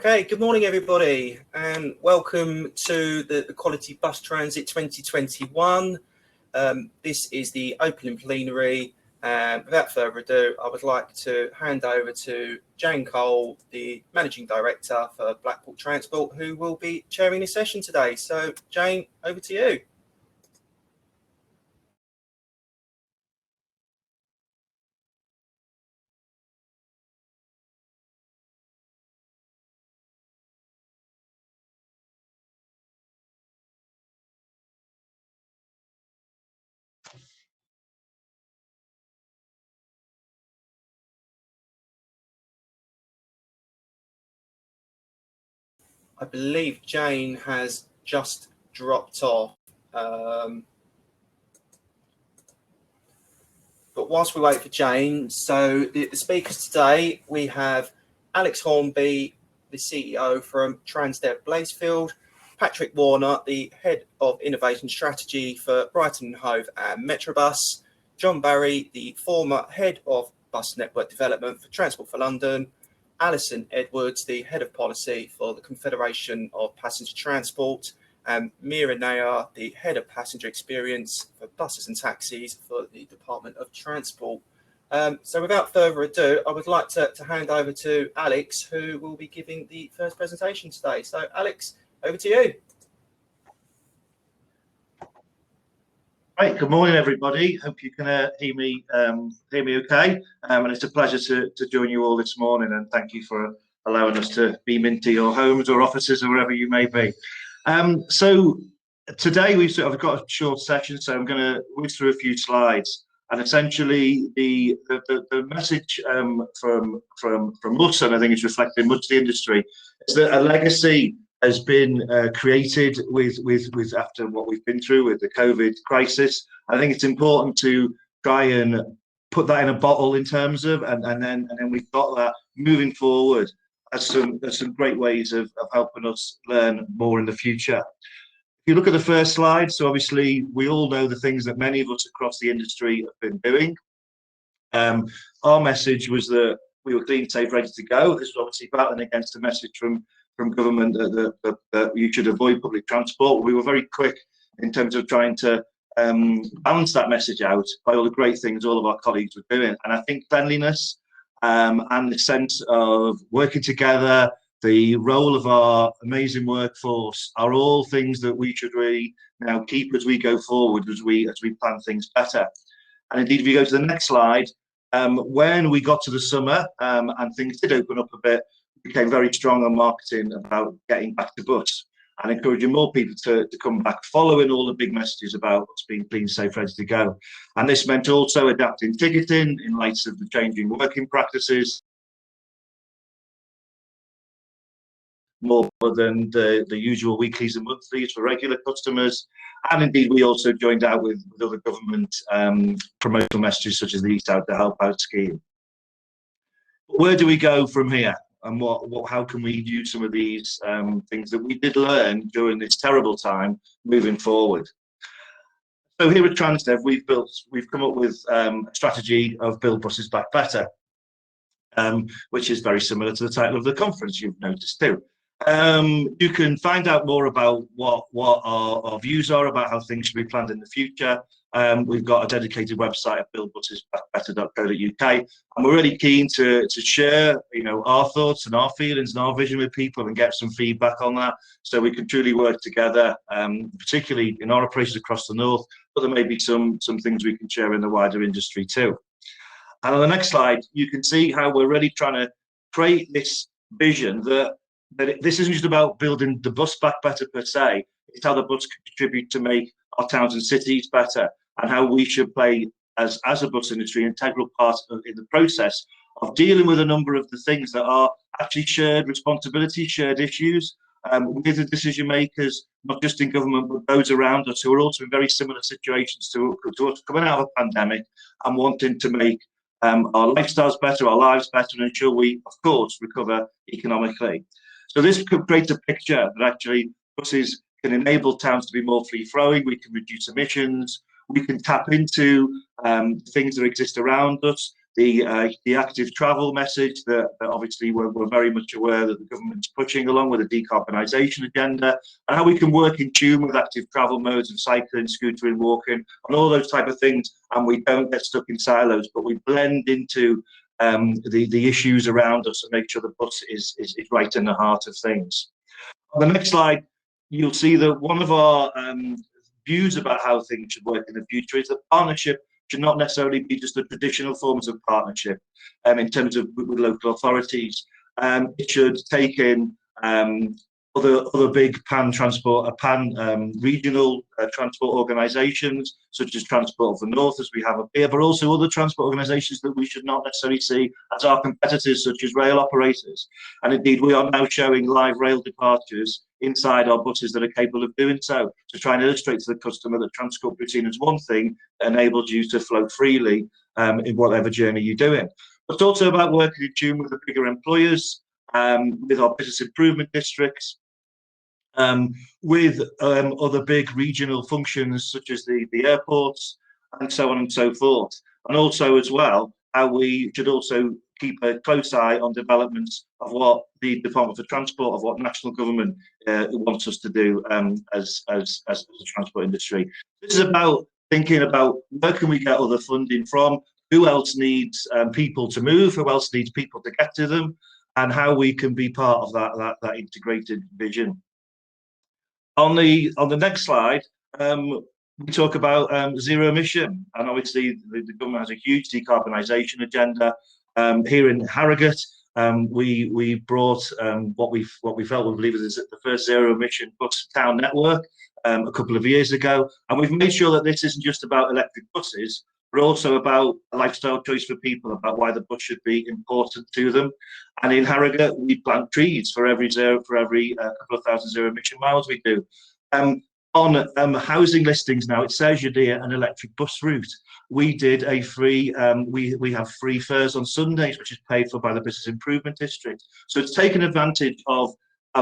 Okay, good morning everybody and welcome to the Quality Bus Transit 2021. This is the opening plenary, and without further ado I would like to hand over to Jane Cole, the Managing Director for Blackpool Transport, who will be chairing this session today. So Jane, over to you. I believe Jane has just dropped off. But whilst we wait for Jane, so the speakers today, we have Alex Hornby, the CEO from Transdev Blazefield, Patrick Warner, the Head of Innovation Strategy for Brighton, Hove and Metrobus, John Barry, the former Head of Bus Network Development for Transport for London, Alison Edwards, the Head of Policy for the Confederation of Passenger Transport, and Meera Nayyar, the Head of Passenger Experience for Buses and Taxis for the Department of Transport. So without further ado, I would like to hand over to Alex, who will be giving the first presentation today. So Alex, over to you. Right, good morning everybody. Hope you can hear me okay. And it's a pleasure to join you all this morning, and thank you for allowing us to beam into your homes or offices or wherever you may be. So today we've sort of got a short session, so I'm going to whiz through a few slides. And essentially the message from us, and I think it's reflecting much of the industry, is that a legacy has been created with after what we've been through with the COVID crisis. I think it's important to try and put that in a bottle in terms of, and then we've got that moving forward as some great ways of helping us learn more in the future. If you look at the first slide, so obviously we all know the things that many of us across the industry have been doing. Our message was that we were clean, safe, ready to go. This was obviously battling against a message from government that you should avoid public transport. We were very quick in terms of trying to balance that message out by all the great things all of our colleagues were doing. And I think cleanliness and the sense of working together, the role of our amazing workforce are all things that we should really now keep as we go forward, as we plan things better. And indeed, if you go to the next slide, when we got to the summer and things did open up a bit, we became very strong on marketing about getting back to bus and encouraging more people to come back, following all the big messages about us being clean, safe, ready to go. And this meant also adapting ticketing in light of the changing working practices, more than the usual weeklies and monthlies for regular customers. And indeed, we also joined out with other government promotional messages such as the East Out to Help Out scheme. Where do we go from here? And how can we use some of these things that we did learn during this terrible time moving forward? So here at Transdev, we've come up with a strategy of Build Buses Back Better, which is very similar to the title of the conference, you've noticed too. You can find out more about what our views are about how things should be planned in the future. We've got a dedicated website at buildbusesbackbetter.co.uk, and we're really keen to share, our thoughts and our feelings and our vision with people and get some feedback on that, so we can truly work together, particularly in our operations across the north. But there may be some things we can share in the wider industry too. And on the next slide, you can see how we're really trying to create this vision that this isn't just about building the bus back better per se, it's how the bus can contribute to make our towns and cities better, and how we should play as a bus industry an integral part in the process of dealing with a number of the things that are actually shared responsibilities, shared issues with the decision makers, not just in government, but those around us who are also in very similar situations to us coming out of a pandemic and wanting to make our lifestyles better, our lives better, and ensure we, of course, recover economically. So this could create a picture that actually buses can enable towns to be more free-flowing, we can reduce emissions, we can tap into things that exist around us, the active travel message that obviously we're very much aware that the government's pushing, along with the decarbonisation agenda, and how we can work in tune with active travel modes of cycling, scootering, walking, and all those type of things, and we don't get stuck in silos, but we blend into the issues around us and make sure the bus is right in the heart of things. On the next slide, you'll see that one of our views about how things should work in the future is that partnership should not necessarily be just the traditional forms of partnership in terms of with local authorities. It should take in other big regional transport organisations, such as Transport of the North, as we have up here, but also other transport organisations that we should not necessarily see as our competitors, such as rail operators. And indeed, we are now showing live rail departures inside our buses that are capable of doing so, to try and illustrate to the customer that transport routine is one thing that enables you to flow freely in whatever journey you're doing. But it's also about working in tune with the bigger employers, with our business improvement districts, with other big regional functions such as the airports, and so on and so forth. And also as well, how we should also keep a close eye on developments of what the Department for Transport, of what national government wants us to do as a transport industry. This is about thinking about where can we get other funding from, who else needs people to move, who else needs people to get to them, and how we can be part of that integrated vision. On the next slide, we talk about zero emission, and obviously the government has a huge decarbonisation agenda. Here in Harrogate, we brought what we felt we believe is the first zero emission bus town network a couple of years ago, and we've made sure that this isn't just about electric buses, but also about a lifestyle choice for people, about why the bus should be important to them. And in Harrogate, we plant trees for every couple of thousand zero emission miles we do. On housing listings now, it says you're near an electric bus route. We did a free, we have free fares on Sundays, which is paid for by the Business Improvement District. So it's taken advantage of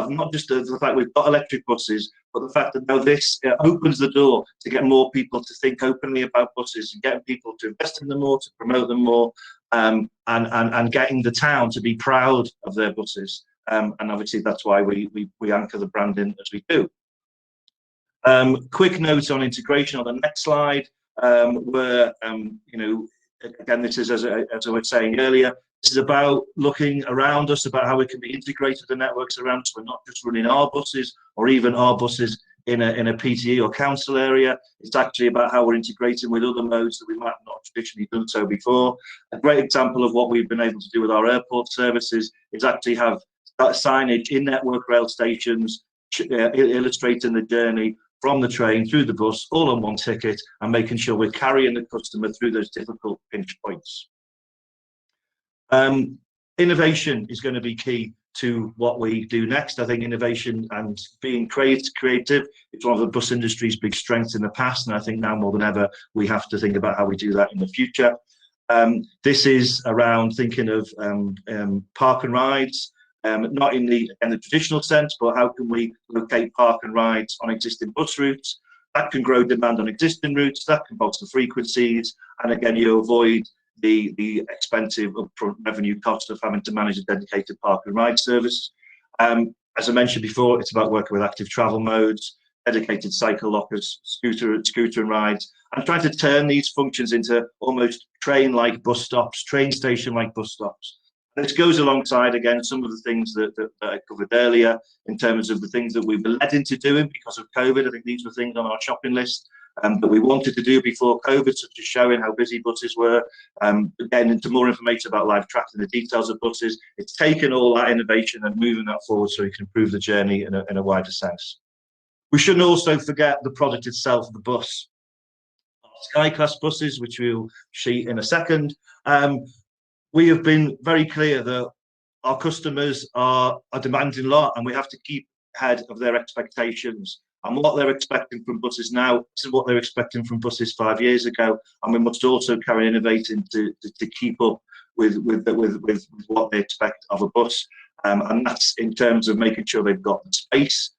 not just the fact we've got electric buses, but the fact that now this opens the door to get more people to think openly about buses and getting people to invest in them more, to promote them more, and getting the town to be proud of their buses. And obviously that's why we anchor the branding as we do. Quick note on integration on the next slide, where you know, again, this is as I was saying earlier, this is about looking around us, about how we can be integrated the networks around us. We're not just running our buses or even our buses in a PTE or council area. It's actually about how we're integrating with other modes that we might have not traditionally done so before. A great example of what we've been able to do with our airport services is actually have that signage in network rail stations illustrating the journey from the train through the bus, all on one ticket, and making sure we're carrying the customer through those difficult pinch points. Innovation is going to be key to what we do next. I think innovation and being creative is one of the bus industry's big strengths in the past, and I think now more than ever we have to think about how we do that in the future. This is around thinking of park and rides, not in the traditional sense, but how can we locate park and rides on existing bus routes? That can grow demand on existing routes, that can bolster frequencies, and again, you avoid the expensive upfront revenue cost of having to manage a dedicated park and ride service. As I mentioned before, it's about working with active travel modes, dedicated cycle lockers, scooter and rides, and trying to turn these functions into almost train-like bus stops, train station-like bus stops. And this goes alongside, again, some of the things that I covered earlier in terms of the things that we were led into doing because of COVID. I think these were things on our shopping list that we wanted to do before COVID, such as showing how busy buses were, getting into more information about live tracking the details of buses. It's taken all that innovation and moving that forward so we can improve the journey in a wider sense. We shouldn't also forget the product itself, the bus. Sky class buses, which we'll see in a second. We have been very clear that our customers are demanding a lot, and we have to keep ahead of their expectations. And what they're expecting from buses now is what they're expecting from buses 5 years ago, and we must also carry innovating to keep up with what they expect of a bus. And that's in terms of making sure they've got the space.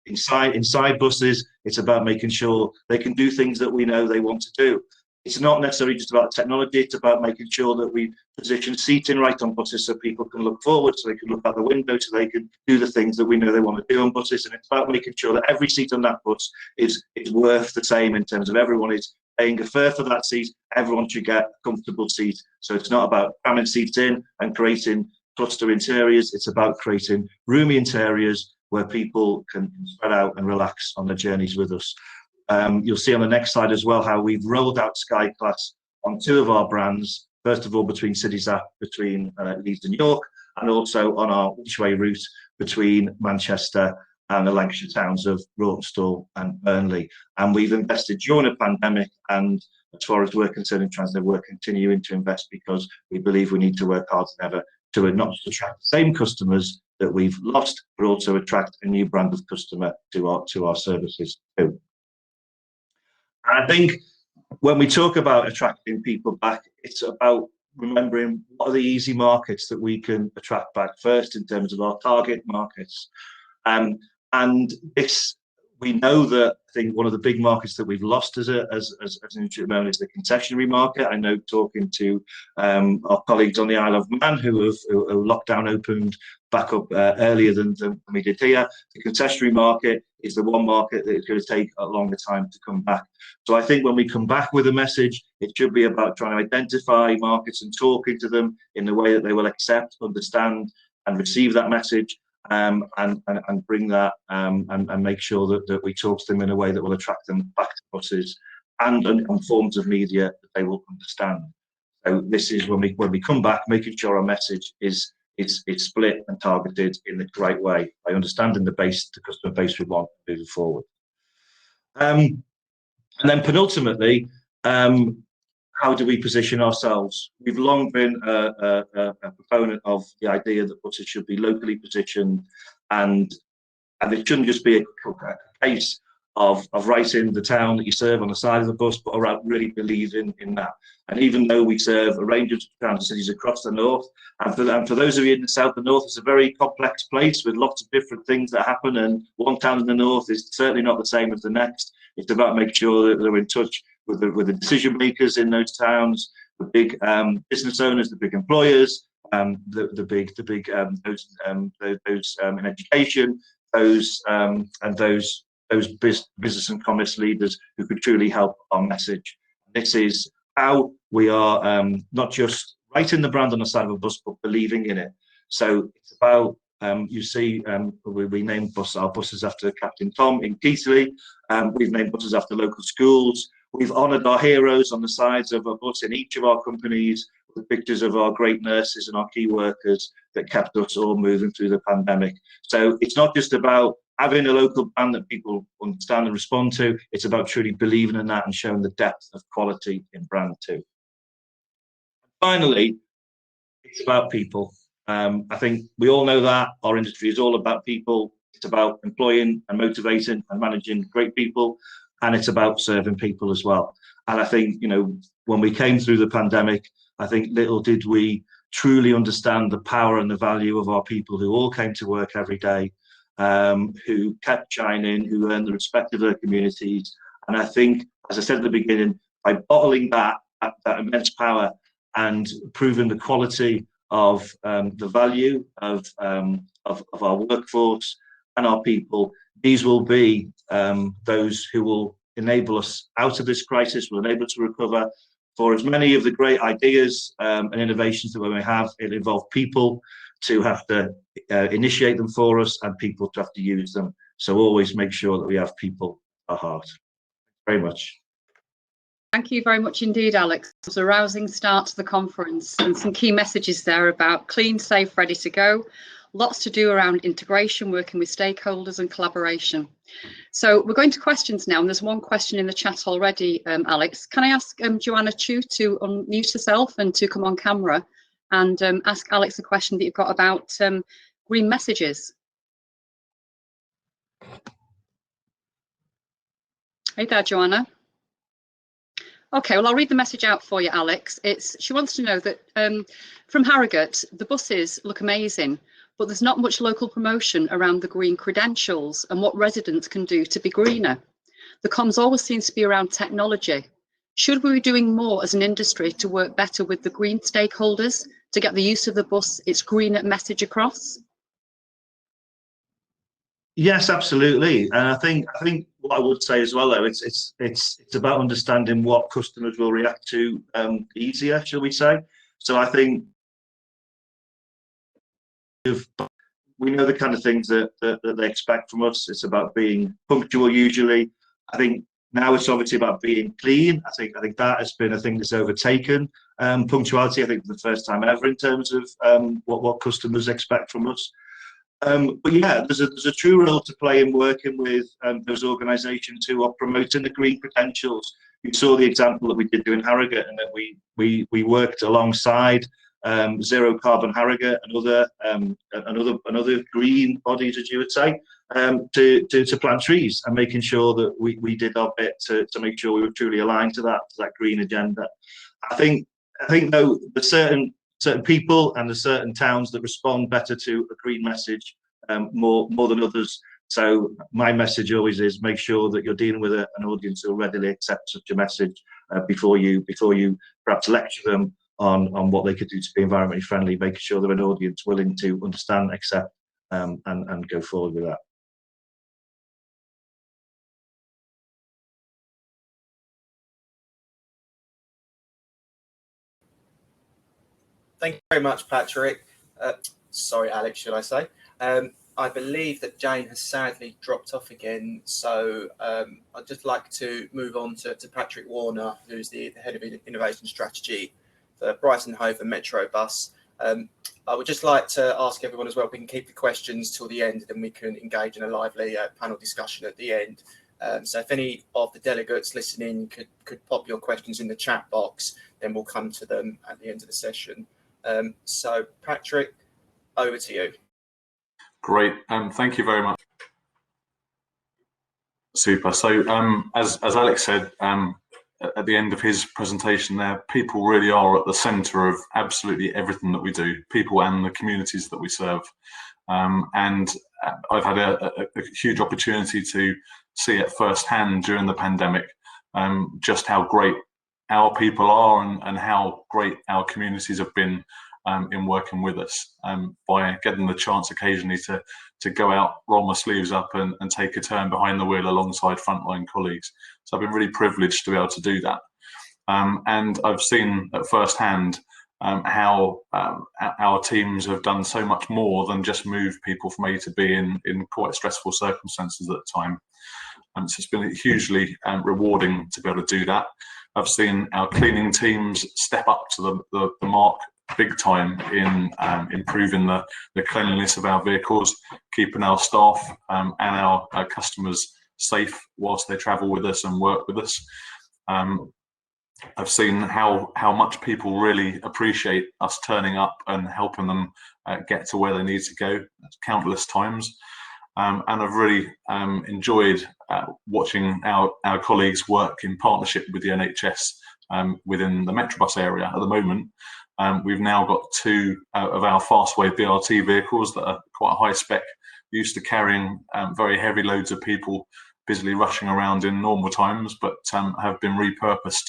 Inside buses, it's about making sure they can do things that we know they want to do. it's not necessarily just about technology, it's about making sure that we position seating right on buses so people can look forward, so they can look out the window, so they can do the things that we know they want to do on buses. And it's about making sure that every seat on that bus is worth the same in terms of everyone is paying a fare for that seat. Everyone should get a comfortable seat. So it's not about cramming seats in and creating cluster interiors. It's about creating roomy interiors where people can spread out and relax on their journeys with us. You'll see on the next slide as well how we've rolled out Sky Class on 2 of our brands. First of all, between CityZap, between Leeds and York, and also on our each-way route between Manchester and the Lancashire towns of Rawtenstall and Burnley. And we've invested during a pandemic, and as far as we're concerned in Transdev, we're continuing to invest because we believe we need to work harder than ever to not just attract the same customers that we've lost, but also attract a new brand of customer to our services too. And I think when we talk about attracting people back, it's about remembering what are the easy markets that we can attract back first in terms of our target markets. And this, we know that I think one of the big markets that we've lost as an industry at the moment is the concessionary market. I know talking to our colleagues on the Isle of Man who lockdown opened back up earlier than we did here. The concessionary market is the one market that is going to take a longer time to come back. So I think when we come back with a message, it should be about trying to identify markets and talking to them in the way that they will accept, understand, and receive that message. And bring that and make sure that we talk to them in a way that will attract them back to buses and forms of media that they will understand. So this is when we come back, making sure our message is split and targeted in the right way by understanding the customer base we want moving forward. And then penultimately, how do we position ourselves? We've long been a proponent of the idea that buses should be locally positioned, and it shouldn't just be a case of writing the town that you serve on the side of the bus, but about really believing in that. And even though we serve a range of towns and cities across the north, and for those of you in the south, the north is a very complex place with lots of different things that happen, and one town in the north is certainly not the same as the next. It's about making sure that they're in touch with the decision makers in those towns, the big business owners, the big employers, those in education, those business and commerce leaders who could truly help our message. This is how we are not just writing the brand on the side of a bus, but believing in it. So it's about you see, we named our buses after Captain Tom in Keighley. We've named buses after local schools. We've honoured our heroes on the sides of a bus in each of our companies with pictures of our great nurses and our key workers that kept us all moving through the pandemic. So it's not just about having a local brand that people understand and respond to. It's about truly believing in that and showing the depth of quality in brand too. Finally, it's about people. I think we all know that our industry is all about people. It's about employing and motivating and managing great people, and it's about serving people as well. And I think, you know, when we came through the pandemic, I think little did we truly understand the power and the value of our people who all came to work every day, who kept shining, who earned the respect of their communities. And I think, as I said at the beginning, by bottling that immense power and proving the quality of the value of our workforce and our people, these will be those who will enable us out of this crisis, will enable us to recover. For as many of the great ideas and innovations that we may have, it involves people to have to initiate them for us and people to have to use them. So always make sure that we have people at heart. Very much. Thank you very much indeed, Alex. It was a rousing start to the conference and some key messages there about clean, safe, ready to go. Lots to do around integration, working with stakeholders and collaboration. So we're going to questions now, and there's one question in the chat already, Alex. Can I ask Joanna Chu to unmute herself and to come on camera and ask Alex a question that you've got about green messages? Hey there, Joanna. Okay, well, I'll read the message out for you, Alex. She wants to know that from Harrogate, the buses look amazing, but there's not much local promotion around the green credentials and what residents can do to be greener. The comms always seems to be around technology. Should we be doing more as an industry to work better with the green stakeholders to get the use of the bus, its green message across? Yes, absolutely. And I think what I would say as well, though, it's about understanding what customers will react to easier, shall we say? So I think if we know the kind of things that they expect from us. It's about being punctual usually. I think now it's obviously about being clean. I think that has been a thing that's overtaken punctuality. I think for the first time ever in terms of what customers expect from us. But yeah, there's a true role to play in working with those organisations who are promoting the green credentials. You saw the example that we did do in Harrogate, and that we worked alongside Zero Carbon Harrogate and other green bodies, as you would say, to plant trees, and making sure that we did our bit to make sure we were truly aligned to that green agenda. I think though there's certain people and there's certain towns that respond better to a green message more than others. So my message always is make sure that you're dealing with an audience who will readily accept such a message before you perhaps lecture them on what they could do to be environmentally friendly, making sure they're an audience willing to understand, accept, and go forward with that. Thank you very much, Patrick. Sorry, Alex, should I say. I believe that Jane has sadly dropped off again, so I'd just like to move on to Patrick Warner, who's the Head of Innovation Strategy for Brighton, Hove and Metrobus. I would just like to ask everyone as well, if we can keep the questions till the end, then we can engage in a lively panel discussion at the end. So if any of the delegates listening could pop your questions in the chat box, then we'll come to them at the end of the session. So Patrick, over to you. Great, thank you very much. Super. So as Alex said at the end of his presentation there, people really are at the centre of absolutely everything that we do, people and the communities that we serve. And I've had a huge opportunity to see it firsthand during the pandemic, just how great our people are and how great our communities have been in working with us, by getting the chance occasionally to go out, roll my sleeves up and take a turn behind the wheel alongside frontline colleagues. So I've been really privileged to be able to do that. And I've seen at firsthand how our teams have done so much more than just move people from A to B in quite stressful circumstances at the time. So it's been hugely rewarding to be able to do that. I've seen our cleaning teams step up to the mark big time in improving the cleanliness of our vehicles, keeping our staff and our customers safe whilst they travel with us and work with us. I've seen how much people really appreciate us turning up and helping them get to where they need to go countless times. And I've really enjoyed watching our colleagues work in partnership with the NHS within the Metrobus area at the moment. We've now got 2 of our Fastway BRT vehicles that are quite high spec, used to carrying very heavy loads of people busily rushing around in normal times, but have been repurposed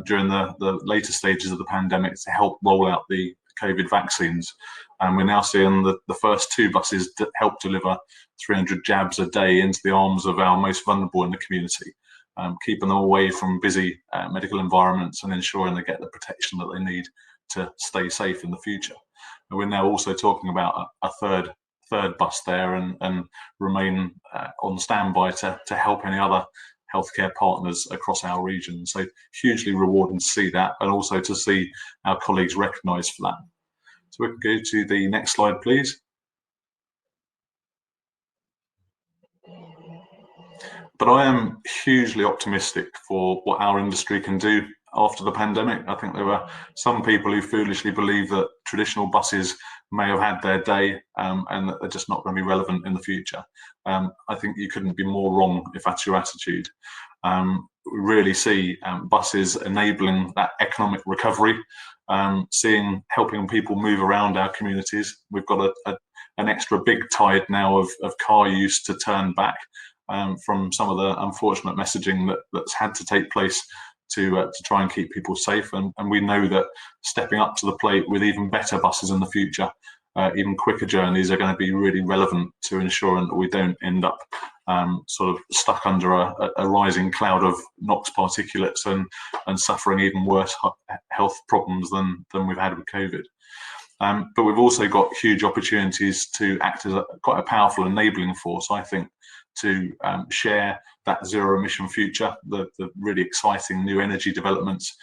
during the later stages of the pandemic to help roll out the COVID vaccines. And we're now seeing the first 2 buses that help deliver 300 jabs a day into the arms of our most vulnerable in the community, keeping them away from busy medical environments and ensuring they get the protection that they need to stay safe in the future. And we're now also talking about a third bus there and remain on standby to help any other healthcare partners across our region. So hugely rewarding to see that, and also to see our colleagues recognised for that. So we can go to the next slide, please. But I am hugely optimistic for what our industry can do after the pandemic. I think there were some people who foolishly believe that traditional buses may have had their day and that they're just not going to be relevant in the future. I think you couldn't be more wrong if that's your attitude. We really see buses enabling that economic recovery, helping people move around our communities. We've got an extra big tide now of car use to turn back from some of the unfortunate messaging that's had to take place to try and keep people safe. And we know that stepping up to the plate with even better buses in the future, even quicker journeys, are going to be really relevant to ensuring that we don't end up sort of stuck under a rising cloud of NOx particulates and suffering even worse health problems than we've had with COVID. But we've also got huge opportunities to act as quite a powerful enabling force, I think, to share that zero emission future, the really exciting new energy developments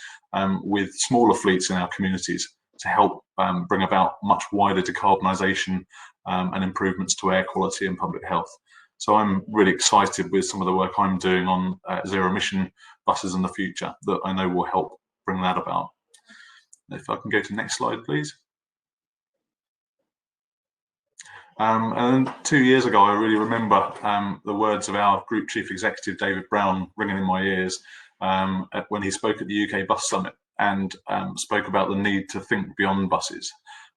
with smaller fleets in our communities to help bring about much wider decarbonisation and improvements to air quality and public health. So I'm really excited with some of the work I'm doing on zero emission buses in the future that I know will help bring that about. If I can go to the next slide, please. And 2 years ago, I really remember the words of our Group Chief Executive, David Brown, ringing in my ears when he spoke at the UK Bus Summit and spoke about the need to think beyond buses.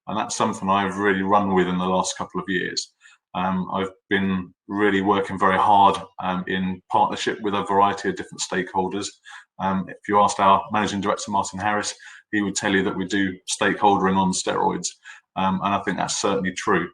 And that's something I've really run with in the last couple of years. I've been really working very hard in partnership with a variety of different stakeholders. If you asked our Managing Director, Martin Harris, he would tell you that we do stakeholdering on steroids. And I think that's certainly true.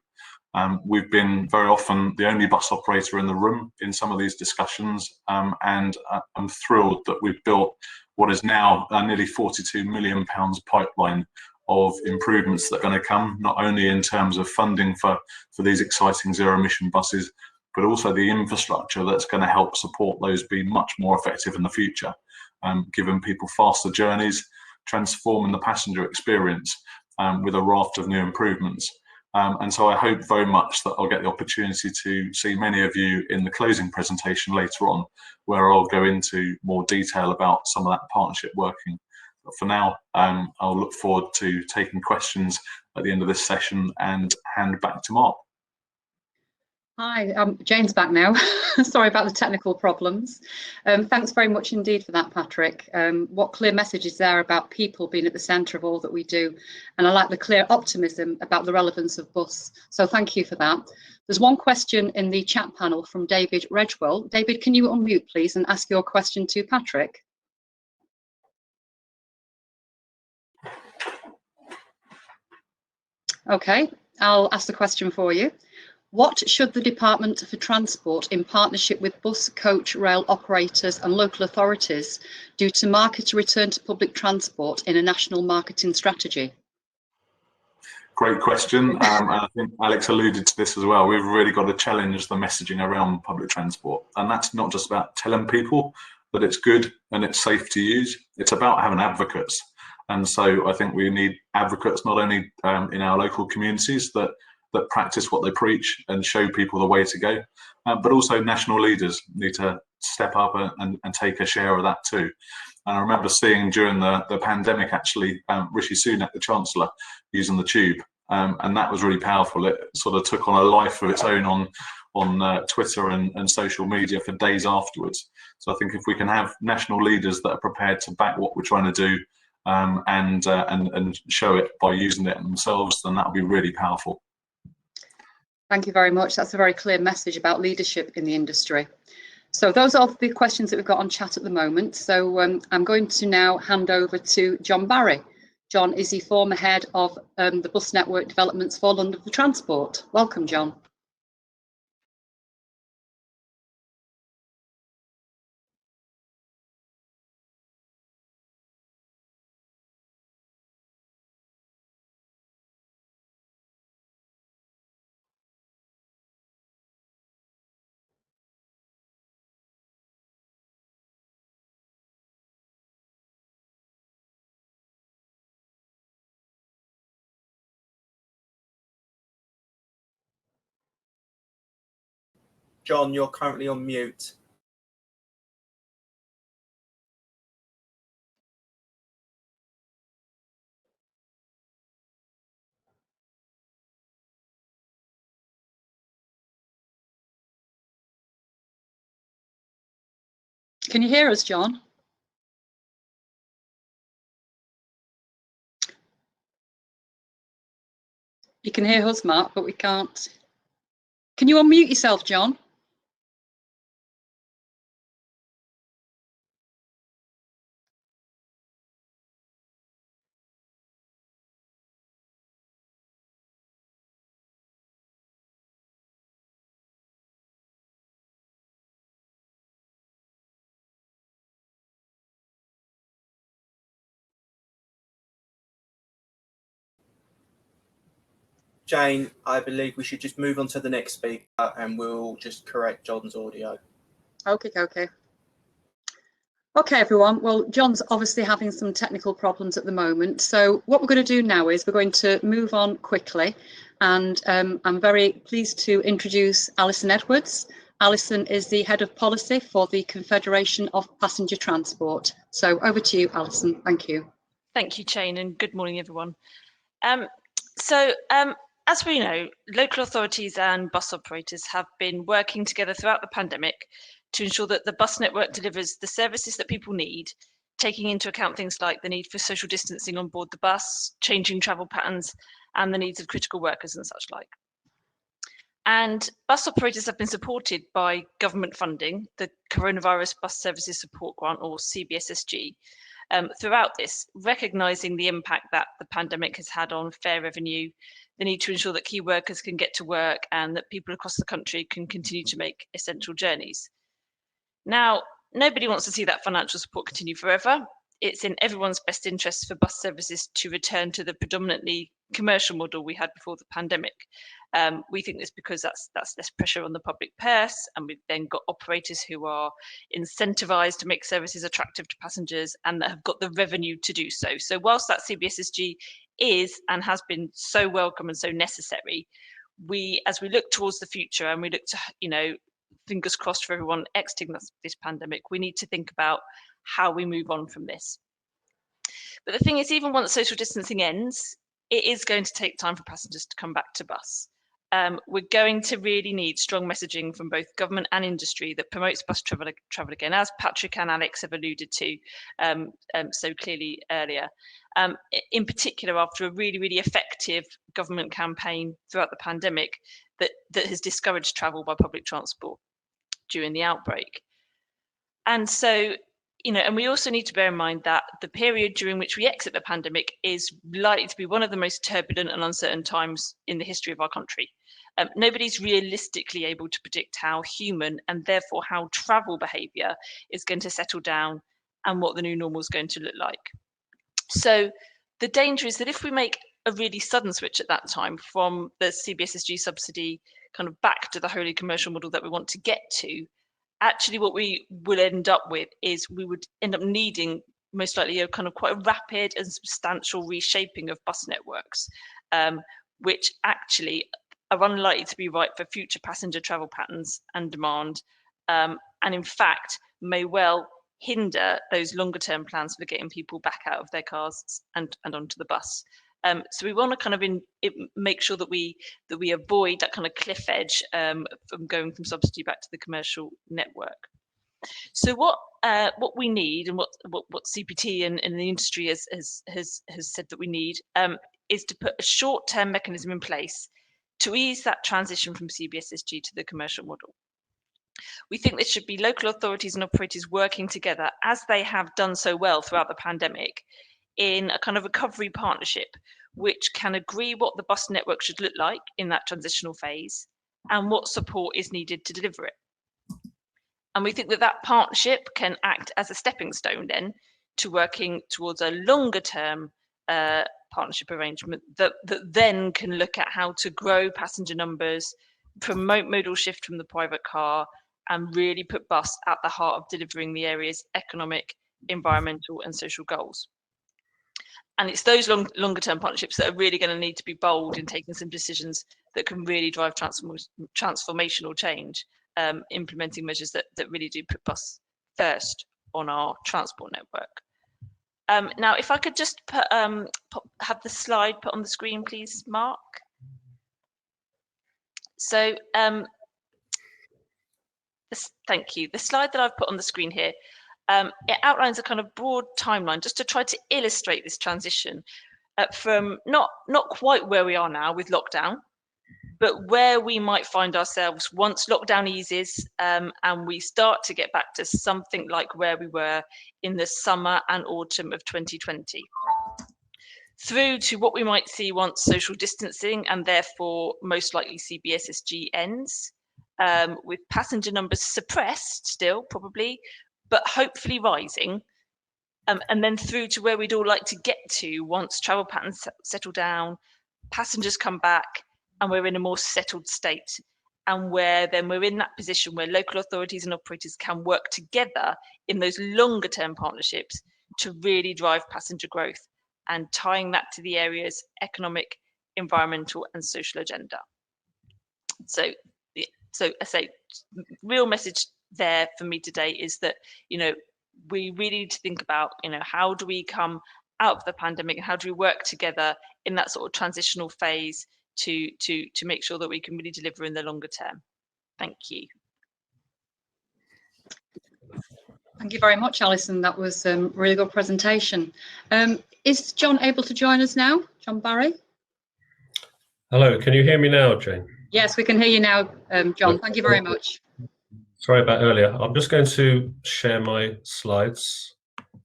We've been very often the only bus operator in the room in some of these discussions, and I'm thrilled that we've built what is now a nearly £42 million pipeline of improvements that are going to come, not only in terms of funding for these exciting zero emission buses, but also the infrastructure that's going to help support those be much more effective in the future, giving people faster journeys, transforming the passenger experience with a raft of new improvements. And so I hope very much that I'll get the opportunity to see many of you in the closing presentation later on, where I'll go into more detail about some of that partnership working. But for now, I'll look forward to taking questions at the end of this session and hand back to Mark. Hi, Jane's back now. Sorry about the technical problems. Thanks very much indeed for that, Patrick. What clear message is there about people being at the centre of all that we do? And I like the clear optimism about the relevance of bus. So thank you for that. There's one question in the chat panel from David Redgwell. David, can you unmute, please, and ask your question to Patrick? Okay, I'll ask the question for you. What should the Department for Transport, in partnership with bus, coach, rail operators and local authorities, do to market a return to public transport in a national marketing strategy? Great question. And I think Alex alluded to this as well. We've really got to challenge the messaging around public transport. And that's not just about telling people that it's good and it's safe to use. It's about having advocates. And so I think we need advocates not only in our local communities that practice what they preach and show people the way to go, but also national leaders need to step up and take a share of that too. And I remember seeing during the pandemic, actually, Rishi Sunak, the Chancellor, using the tube, and that was really powerful. It sort of took on a life of its own on Twitter and social media for days afterwards. So I think if we can have national leaders that are prepared to back what we're trying to do and show it by using it themselves, then that would be really powerful. Thank you very much. That's a very clear message about leadership in the industry. So those are the questions that we've got on chat at the moment. So I'm going to now hand over to John Barry. John is the former head of the bus network developments for London for Transport. Welcome, John. John, you're currently on mute. Can you hear us, John? You can hear us, Mark, but we can't. Can you unmute yourself, John? Jane, I believe we should just move on to the next speaker and we'll just correct John's audio. Okay. Okay, everyone. Well, John's obviously having some technical problems at the moment. So what we're going to do now is we're going to move on quickly. And I'm very pleased to introduce Alison Edwards. Alison is the Head of Policy for the Confederation of Passenger Transport. So over to you, Alison. Thank you. Thank you, Jane, and good morning, everyone. As we know, local authorities and bus operators have been working together throughout the pandemic to ensure that the bus network delivers the services that people need, taking into account things like the need for social distancing on board the bus, changing travel patterns, and the needs of critical workers and such like. And bus operators have been supported by government funding, the Coronavirus Bus Services Support Grant, or CBSSG, throughout this, recognising the impact that the pandemic has had on fare revenue, the need to ensure that key workers can get to work and that people across the country can continue to make essential journeys. Now, nobody wants to see that financial support continue forever. It's in everyone's best interest for bus services to return to the predominantly commercial model we had before the pandemic. We think this because that's less pressure on the public purse, and we've then got operators who are incentivised to make services attractive to passengers and that have got the revenue to do so. So whilst that CBSSG is and has been so welcome and so necessary, as we look towards the future and we look to, fingers crossed for everyone exiting this pandemic, we need to think about how we move on from this. But the thing is, even once social distancing ends, it is going to take time for passengers to come back to bus. We're going to really need strong messaging from both government and industry that promotes bus travel again, as Patrick and Alex have alluded to so clearly earlier. In particular, after a really, really effective government campaign throughout the pandemic that has discouraged travel by public transport during the outbreak. And so, and we also need to bear in mind that the period during which we exit the pandemic is likely to be one of the most turbulent and uncertain times in the history of our country. Nobody's realistically able to predict how human and therefore how travel behaviour is going to settle down and what the new normal is going to look like. So the danger is that if we make a really sudden switch at that time from the CBSSG subsidy kind of back to the wholly commercial model that we want to get to, actually what we will end up with is we would end up needing most likely a kind of quite a rapid and substantial reshaping of bus networks, which actually are unlikely to be right for future passenger travel patterns and demand, and in fact may well hinder those longer term plans for getting people back out of their cars and onto the bus. So we want to kind of make sure that we avoid that kind of cliff edge from going from subsidy back to the commercial network. So what we need and what CPT and the industry has said that we need is to put a short-term mechanism in place to ease that transition from CBSSG to the commercial model. We think this should be local authorities and operators working together, as they have done so well throughout the pandemic, in a kind of recovery partnership, which can agree what the bus network should look like in that transitional phase and what support is needed to deliver it. And we think that partnership can act as a stepping stone then to working towards a longer term partnership arrangement that then can look at how to grow passenger numbers, promote modal shift from the private car, and really put bus at the heart of delivering the area's economic, environmental and social goals. And it's those longer term partnerships that are really going to need to be bold in taking some decisions that can really drive transformational change, implementing measures that really do put bus first on our transport network. Now, if I could just have the slide put on the screen, please, Mark. So thank you. The slide that I've put on the screen here, it outlines a kind of broad timeline just to try to illustrate this transition from not quite where we are now with lockdown, but where we might find ourselves once lockdown eases and we start to get back to something like where we were in the summer and autumn of 2020. Through to what we might see once social distancing and therefore most likely CBSSG ends, with passenger numbers suppressed still probably, but hopefully rising, and then through to where we'd all like to get to once travel patterns settle down, passengers come back, and we're in a more settled state, and where then we're in that position where local authorities and operators can work together in those longer term partnerships to really drive passenger growth, and tying that to the area's economic, environmental and social agenda. So I say, real message there for me today is that, you know, we really need to think about, you know, how do we come out of the pandemic and how do we work together in that sort of transitional phase to make sure that we can really deliver in the longer term. Thank you. Thank you very much, Alison. That was a really good presentation. Is John able to join us now? John Barry? Hello, can you hear me now, Jane? Yes, we can hear you now, John. Thank you very much. Sorry about earlier. I'm just going to share my slides,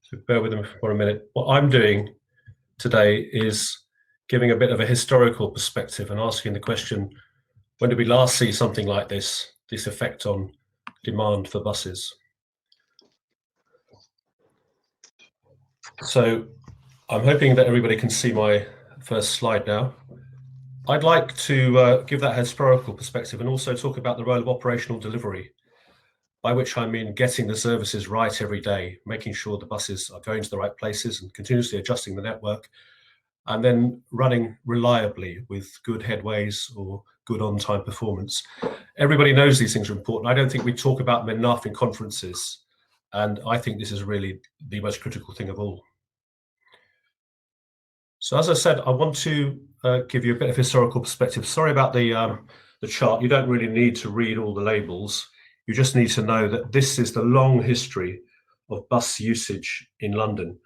so bear with me for a minute. What I'm doing today is giving a bit of a historical perspective and asking the question, when did we last see something like this effect on demand for buses? So I'm hoping that everybody can see my first slide now. I'd like to give that historical perspective and also talk about the role of operational delivery, by which I mean getting the services right every day, making sure the buses are going to the right places and continuously adjusting the network, and then running reliably with good headways or good on-time performance. Everybody knows these things are important. I don't think we talk about them enough in conferences, and I think this is really the most critical thing of all. So as I said, I want to give you a bit of historical perspective. Sorry about the chart. You don't really need to read all the labels. You just need to know that this is the long history of bus usage in London,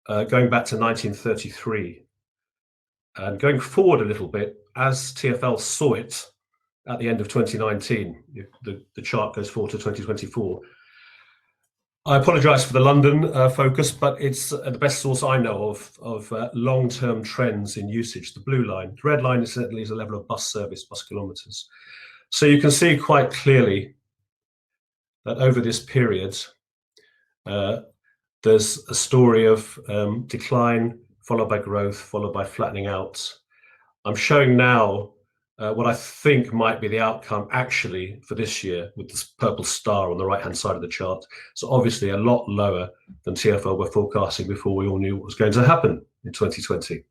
going back to 1933. And going forward a little bit, as TfL saw it at the end of 2019, the chart goes forward to 2024. I apologise for the London focus, but it's the best source I know of long-term trends in usage. The blue line, the red line certainly is the level of bus service, bus kilometres. So you can see quite clearly that over this period, there's a story of decline, followed by growth, followed by flattening out. I'm showing now what I think might be the outcome actually for this year with this purple star on the right-hand side of the chart. So obviously a lot lower than TfL were forecasting before we all knew what was going to happen in 2020.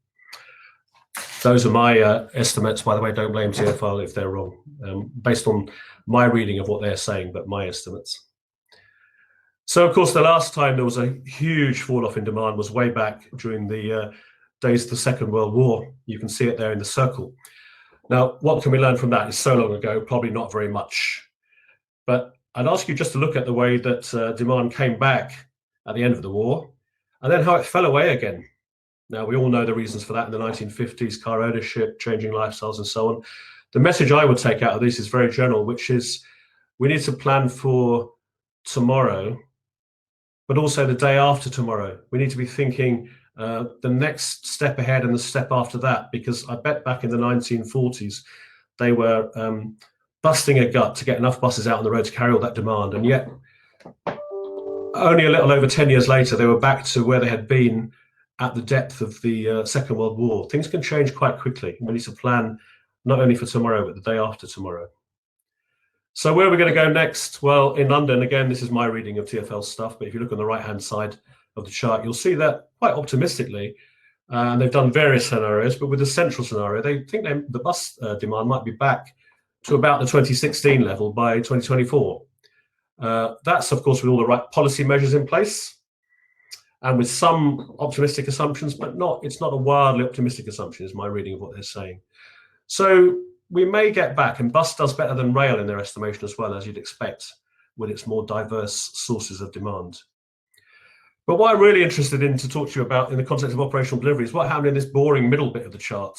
Those are my estimates. By the way, don't blame TfL if they're wrong, based on my reading of what they're saying, but my estimates. So of course, the last time there was a huge fall off in demand was way back during the days of the Second World War. You can see it there in the circle. Now, what can we learn from that? It's so long ago, probably not very much. But I'd ask you just to look at the way that demand came back at the end of the war, and then how it fell away again. Now, we all know the reasons for that in the 1950s, car ownership, changing lifestyles and so on. The message I would take out of this is very general, which is we need to plan for tomorrow, but also the day after tomorrow. We need to be thinking the next step ahead and the step after that, because I bet back in the 1940s, they were busting a gut to get enough buses out on the road to carry all that demand. And yet, only a little over 10 years later, they were back to where they had been at the depth of the Second World War. Things can change quite quickly. We need to plan not only for tomorrow, but the day after tomorrow. So where are we going to go next? Well, in London, again, this is my reading of TfL stuff, but if you look on the right-hand side of the chart, you'll see that quite optimistically, and they've done various scenarios, but with the central scenario, they think the bus demand might be back to about the 2016 level by 2024. That's, of course, with all the right policy measures in place, and with some optimistic assumptions, but it's not a wildly optimistic assumption, is my reading of what they're saying. So we may get back, and bus does better than rail in their estimation as well, as you'd expect, with its more diverse sources of demand. But what I'm really interested in to talk to you about in the context of operational delivery is what happened in this boring middle bit of the chart.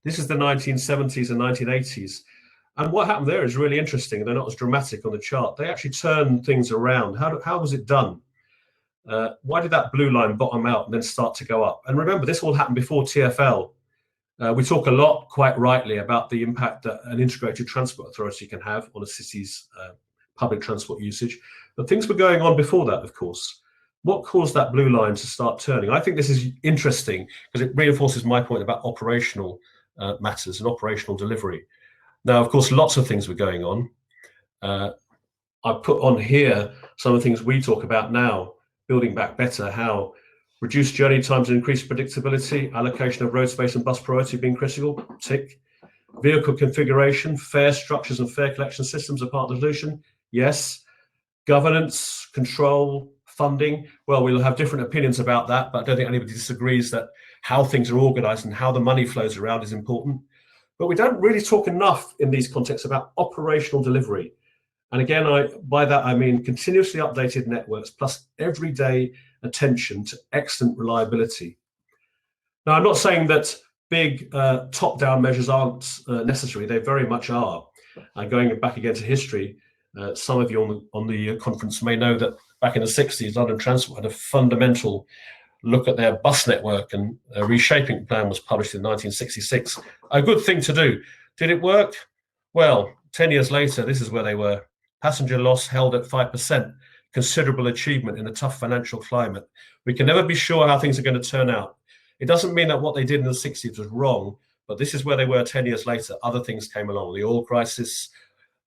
This is the 1970s and 1980s. And what happened there is really interesting, and they're not as dramatic on the chart. They actually turned things around. How was it done? Why did that blue line bottom out and then start to go up? And remember, this all happened before TfL. We talk a lot, quite rightly, about the impact that an integrated transport authority can have on a city's public transport usage. But things were going on before that, of course. What caused that blue line to start turning? I think this is interesting because it reinforces my point about operational matters and operational delivery. Now, of course, lots of things were going on. I've put on here some of the things we talk about now: building back better, how reduced journey times and increased predictability, allocation of road space and bus priority being critical, tick. Vehicle configuration, fare structures and fare collection systems are part of the solution, yes. Governance, control, funding, well, we'll have different opinions about that, but I don't think anybody disagrees that how things are organised and how the money flows around is important. But we don't really talk enough in these contexts about operational delivery. And again, by that I mean continuously updated networks plus everyday attention to excellent reliability. Now, I'm not saying that big top-down measures aren't necessary. They very much are. And going back again to history, some of you on the conference may know that back in the 60s, London Transport had a fundamental look at their bus network, and a reshaping plan was published in 1966. A good thing to do. Did it work? Well, 10 years later, this is where they were. Passenger loss held at 5%, considerable achievement in a tough financial climate. We can never be sure how things are going to turn out. It doesn't mean that what they did in the 60s was wrong, but this is where they were 10 years later. Other things came along. The oil crisis,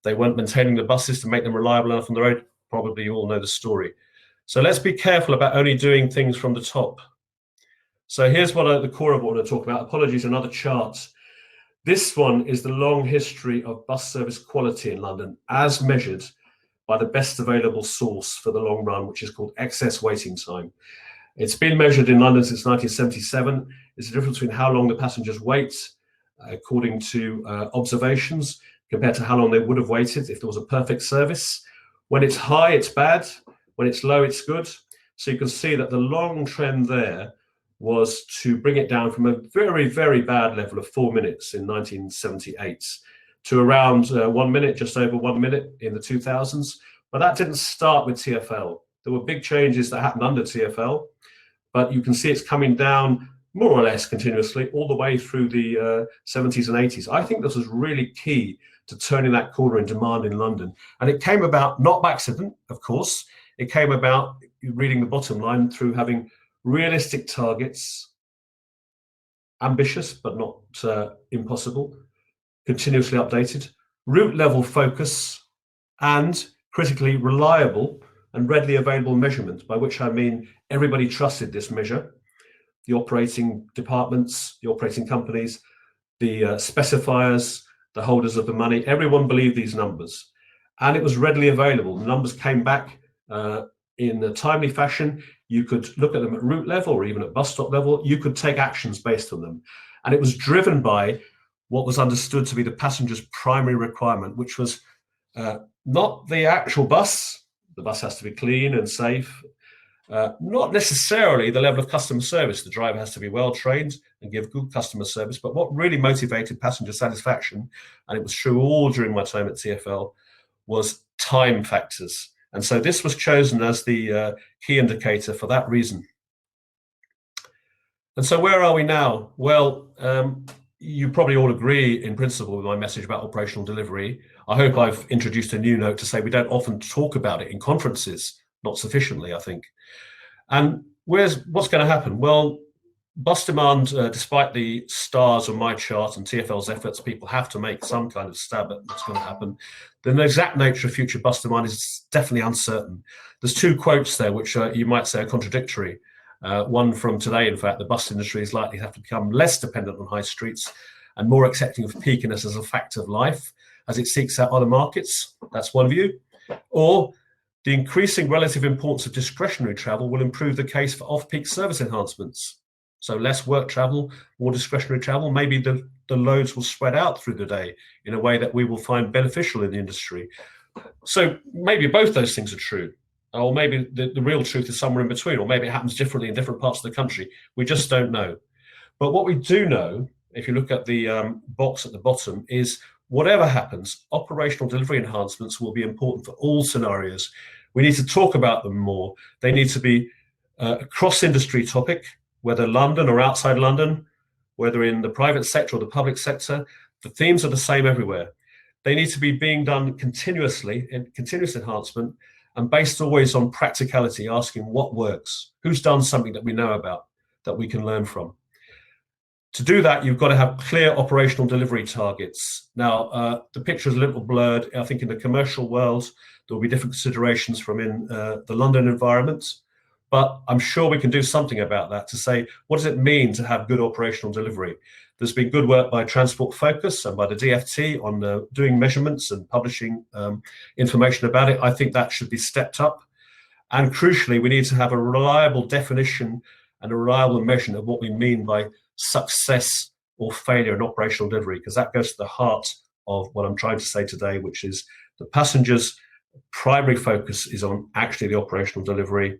they weren't maintaining the buses to make them reliable enough on the road. Probably you all know the story. So let's be careful about only doing things from the top. So here's what the core of what I want to talk about. Apologies, another chart. This one is the long history of bus service quality in London as measured by the best available source for the long run, which is called excess waiting time. It's been measured in London since 1977. It's the difference between how long the passengers wait according to observations compared to how long they would have waited if there was a perfect service. When it's high, it's bad. When it's low, it's good. So you can see that the long trend there was to bring it down from a very, very bad level of 4 minutes in 1978 to around 1 minute, just over 1 minute in the 2000s. But that didn't start with TfL. There were big changes that happened under TfL, but you can see it's coming down more or less continuously all the way through the 70s and 80s. I think this was really key to turning that corner in demand in London. And it came about not by accident, of course. It came about, reading the bottom line, through having realistic targets, ambitious but not impossible, continuously updated, route level focus, and critically reliable and readily available measurement, by which I mean everybody trusted this measure. The operating departments, the operating companies, the specifiers, the holders of the money, everyone believed these numbers. And it was readily available. The numbers came back in a timely fashion. You could look at them at route level or even at bus stop level. You could take actions based on them. And it was driven by what was understood to be the passenger's primary requirement, which was not the actual bus. The bus has to be clean and safe. Not necessarily the level of customer service. The driver has to be well trained and give good customer service. But what really motivated passenger satisfaction, and it was true all during my time at TfL, was time factors. And so this was chosen as the key indicator for that reason. And so where are we now? Well, you probably all agree in principle with my message about operational delivery. I hope I've introduced a new note to say we don't often talk about it in conferences, not sufficiently, I think. And what's going to happen? Well, bus demand, despite the stars on my chart and TfL's efforts, people have to make some kind of stab at what's going to happen. The exact nature of future bus demand is definitely uncertain. There's two quotes there which you might say are contradictory. One from today, in fact, the bus industry is likely to have to become less dependent on high streets and more accepting of peakiness as a fact of life as it seeks out other markets. That's one view. Or the increasing relative importance of discretionary travel will improve the case for off-peak service enhancements. So less work travel, more discretionary travel. Maybe the loads will spread out through the day in a way that we will find beneficial in the industry. So maybe both those things are true. Or maybe the real truth is somewhere in between, or maybe it happens differently in different parts of the country. We just don't know. But what we do know, if you look at the box at the bottom, is whatever happens, operational delivery enhancements will be important for all scenarios. We need to talk about them more. They need to be a cross-industry topic, whether London or outside London, whether in the private sector or the public sector. The themes are the same everywhere. They need to be being done continuously, in continuous enhancement, and based always on practicality, asking what works, who's done something that we know about, that we can learn from. To do that, you've got to have clear operational delivery targets. Now, the picture is a little blurred. I think in the commercial world, there will be different considerations from in the London environment, but I'm sure we can do something about that to say, what does it mean to have good operational delivery? There's been good work by Transport Focus and by the DFT on doing measurements and publishing information about it. I think that should be stepped up. And crucially, we need to have a reliable definition and a reliable measurement of what we mean by success or failure in operational delivery, because that goes to the heart of what I'm trying to say today, which is the passengers' primary focus is on actually the operational delivery.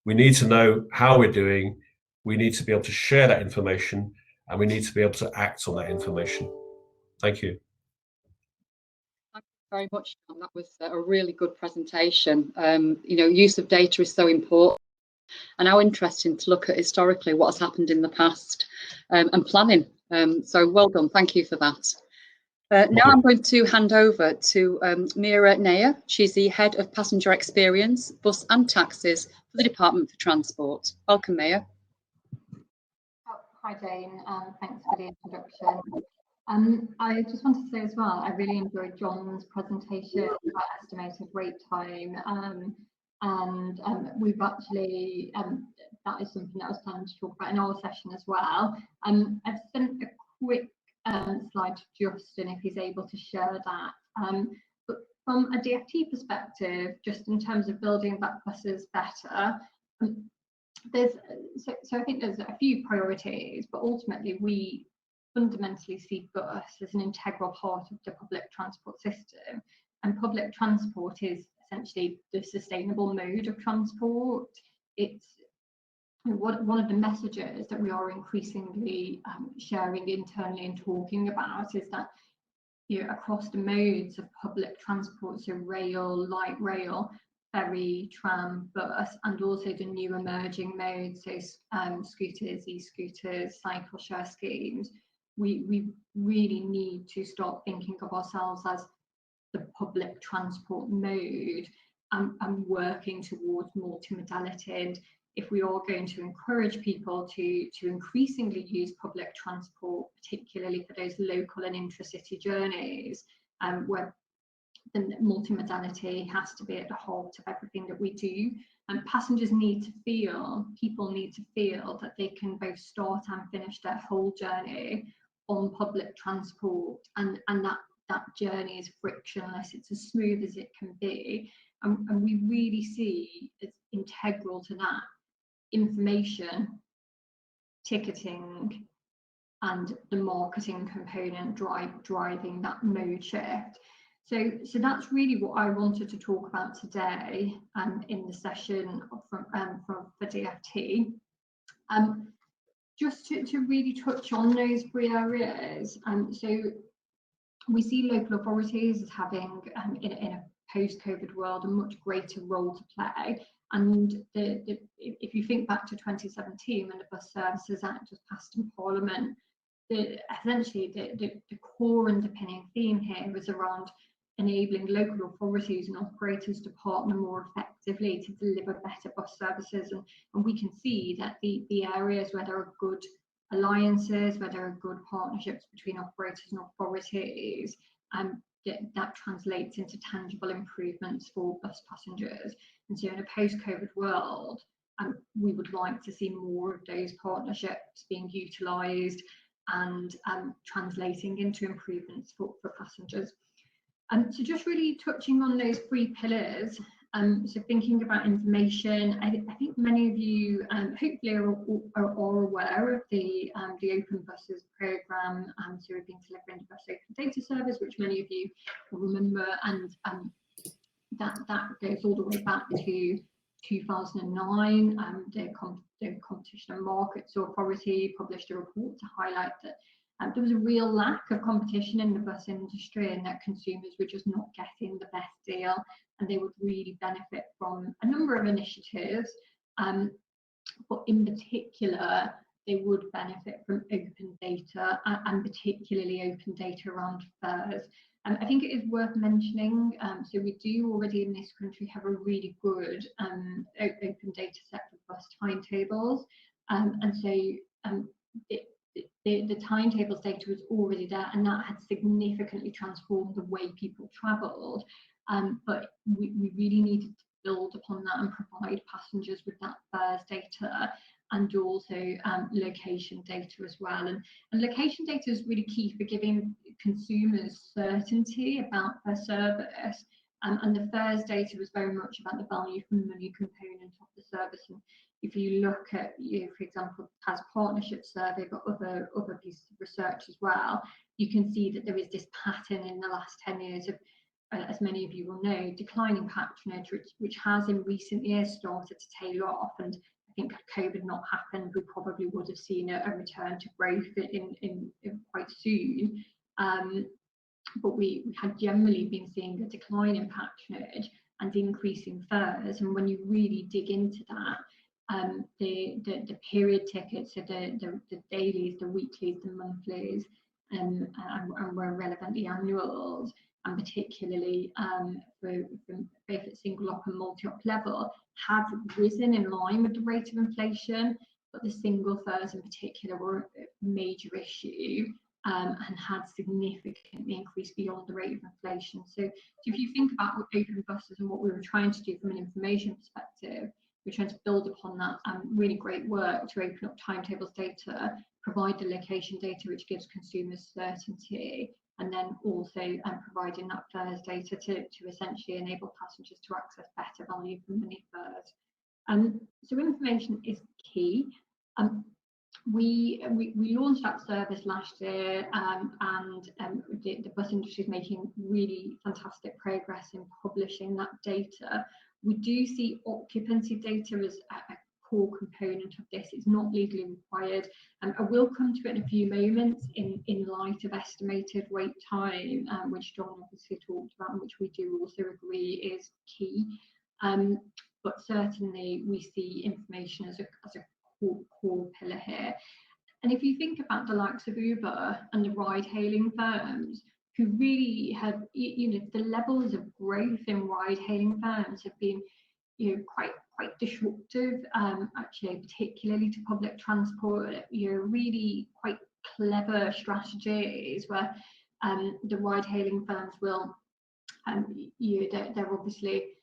We need to know how we're doing. We need to be able to share that information, and we need to be able to act on that information. Thank you. Thank you very much, John. That was a really good presentation. You know, use of data is so important, and how interesting to look at historically what has happened in the past and planning. So well done. Thank you for that. Now I'm going to hand over to Meera Nayyar. She's the Head of Passenger Experience, Bus and Taxis for the Department for Transport. Welcome, Meera. Hi, Jane. Thanks for the introduction. I just want to say as well, I really enjoyed John's presentation about estimated wait time. We've actually, that is something that I was planning to talk about in our session as well. I've sent a quick slide to Justin if he's able to share that. But from a DFT perspective, just in terms of building back buses better, so I think there's a few priorities, but ultimately we fundamentally see bus as an integral part of the public transport system, and public transport is essentially the sustainable mode of transport. It's one of the messages that we are increasingly sharing internally and talking about is that, you know, across the modes of public transport, so rail, light rail, ferry, tram, bus, and also the new emerging modes, so scooters, e-scooters, cycle share schemes, we really need to start thinking of ourselves as the public transport mode and working towards multimodality. And if we are going to encourage people to increasingly use public transport, particularly for those local and intracity journeys, where the multimodality has to be at the heart of everything that we do. And passengers need to feel, people need to feel that they can both start and finish their whole journey on public transport, and that journey is frictionless, it's as smooth as it can be. And we really see it's integral to that information, ticketing, and the marketing component driving that mode shift. So that's really what I wanted to talk about today in the session for DFT. Just to really touch on those three areas. So we see local authorities as having, in a post-COVID world, a much greater role to play. And if you think back to 2017, when the Bus Services Act was passed in Parliament, essentially the core underpinning theme here was around enabling local authorities and operators to partner more effectively to deliver better bus services. And we can see that the areas where there are good alliances, where there are good partnerships between operators and authorities, that translates into tangible improvements for bus passengers. And so in a post-COVID world, we would like to see more of those partnerships being utilised and translating into improvements for passengers. So just really touching on those three pillars, so thinking about information, I think many of you hopefully are aware of the Open Buses programme. So we've been delivering the Bus Open Data Service, which many of you will remember, and that goes all the way back to 2009. The Competition and Markets Authority published a report to highlight that there was a real lack of competition in the bus industry, and that consumers were just not getting the best deal, and they would really benefit from a number of initiatives, but in particular they would benefit from open data, and particularly open data around fares. And I think it is worth mentioning, so we do already in this country have a really good open data set for bus timetables, and so the timetables data was already there, and that had significantly transformed the way people travelled. But we really needed to build upon that and provide passengers with that fares data, and also location data as well. And location data is really key for giving consumers certainty about their service. And the fares data was very much about the value for money component of the service. And if you look at, for example, TAS Partnership Survey, but other pieces of research as well, you can see that there is this pattern in the last 10 years of, as many of you will know, declining patronage, which has in recent years started to tail off. And I think had COVID not happened, we probably would have seen a return to growth in quite soon. But we had generally been seeing a decline in patronage and increasing fares. And when you really dig into that, the period tickets, so the dailies, the weeklies, the monthlies, and where relevant, the annuals, and particularly for both at single op and multi-op level, have risen in line with the rate of inflation, but the single fares in particular were a major issue. And had significantly increased beyond the rate of inflation. So if you think about open buses and what we were trying to do from an information perspective, we're trying to build upon that really great work to open up timetables data, provide the location data which gives consumers certainty, and then also providing that fares data to essentially enable passengers to access better value for money fares. So information is key. We launched that service last year, and the bus industry is making really fantastic progress in publishing that data. We do see occupancy data as a core component of this. It's not legally required. I will come to it in a few moments in light of estimated wait time, which John obviously talked about, and which we do also agree is key. But certainly we see information as a core pillar here. And if you think about the likes of Uber and the ride-hailing firms, who really have, the levels of growth in ride-hailing firms have been, quite disruptive, actually, particularly to public transport. Really quite clever strategies where the ride-hailing firms will, they're obviously,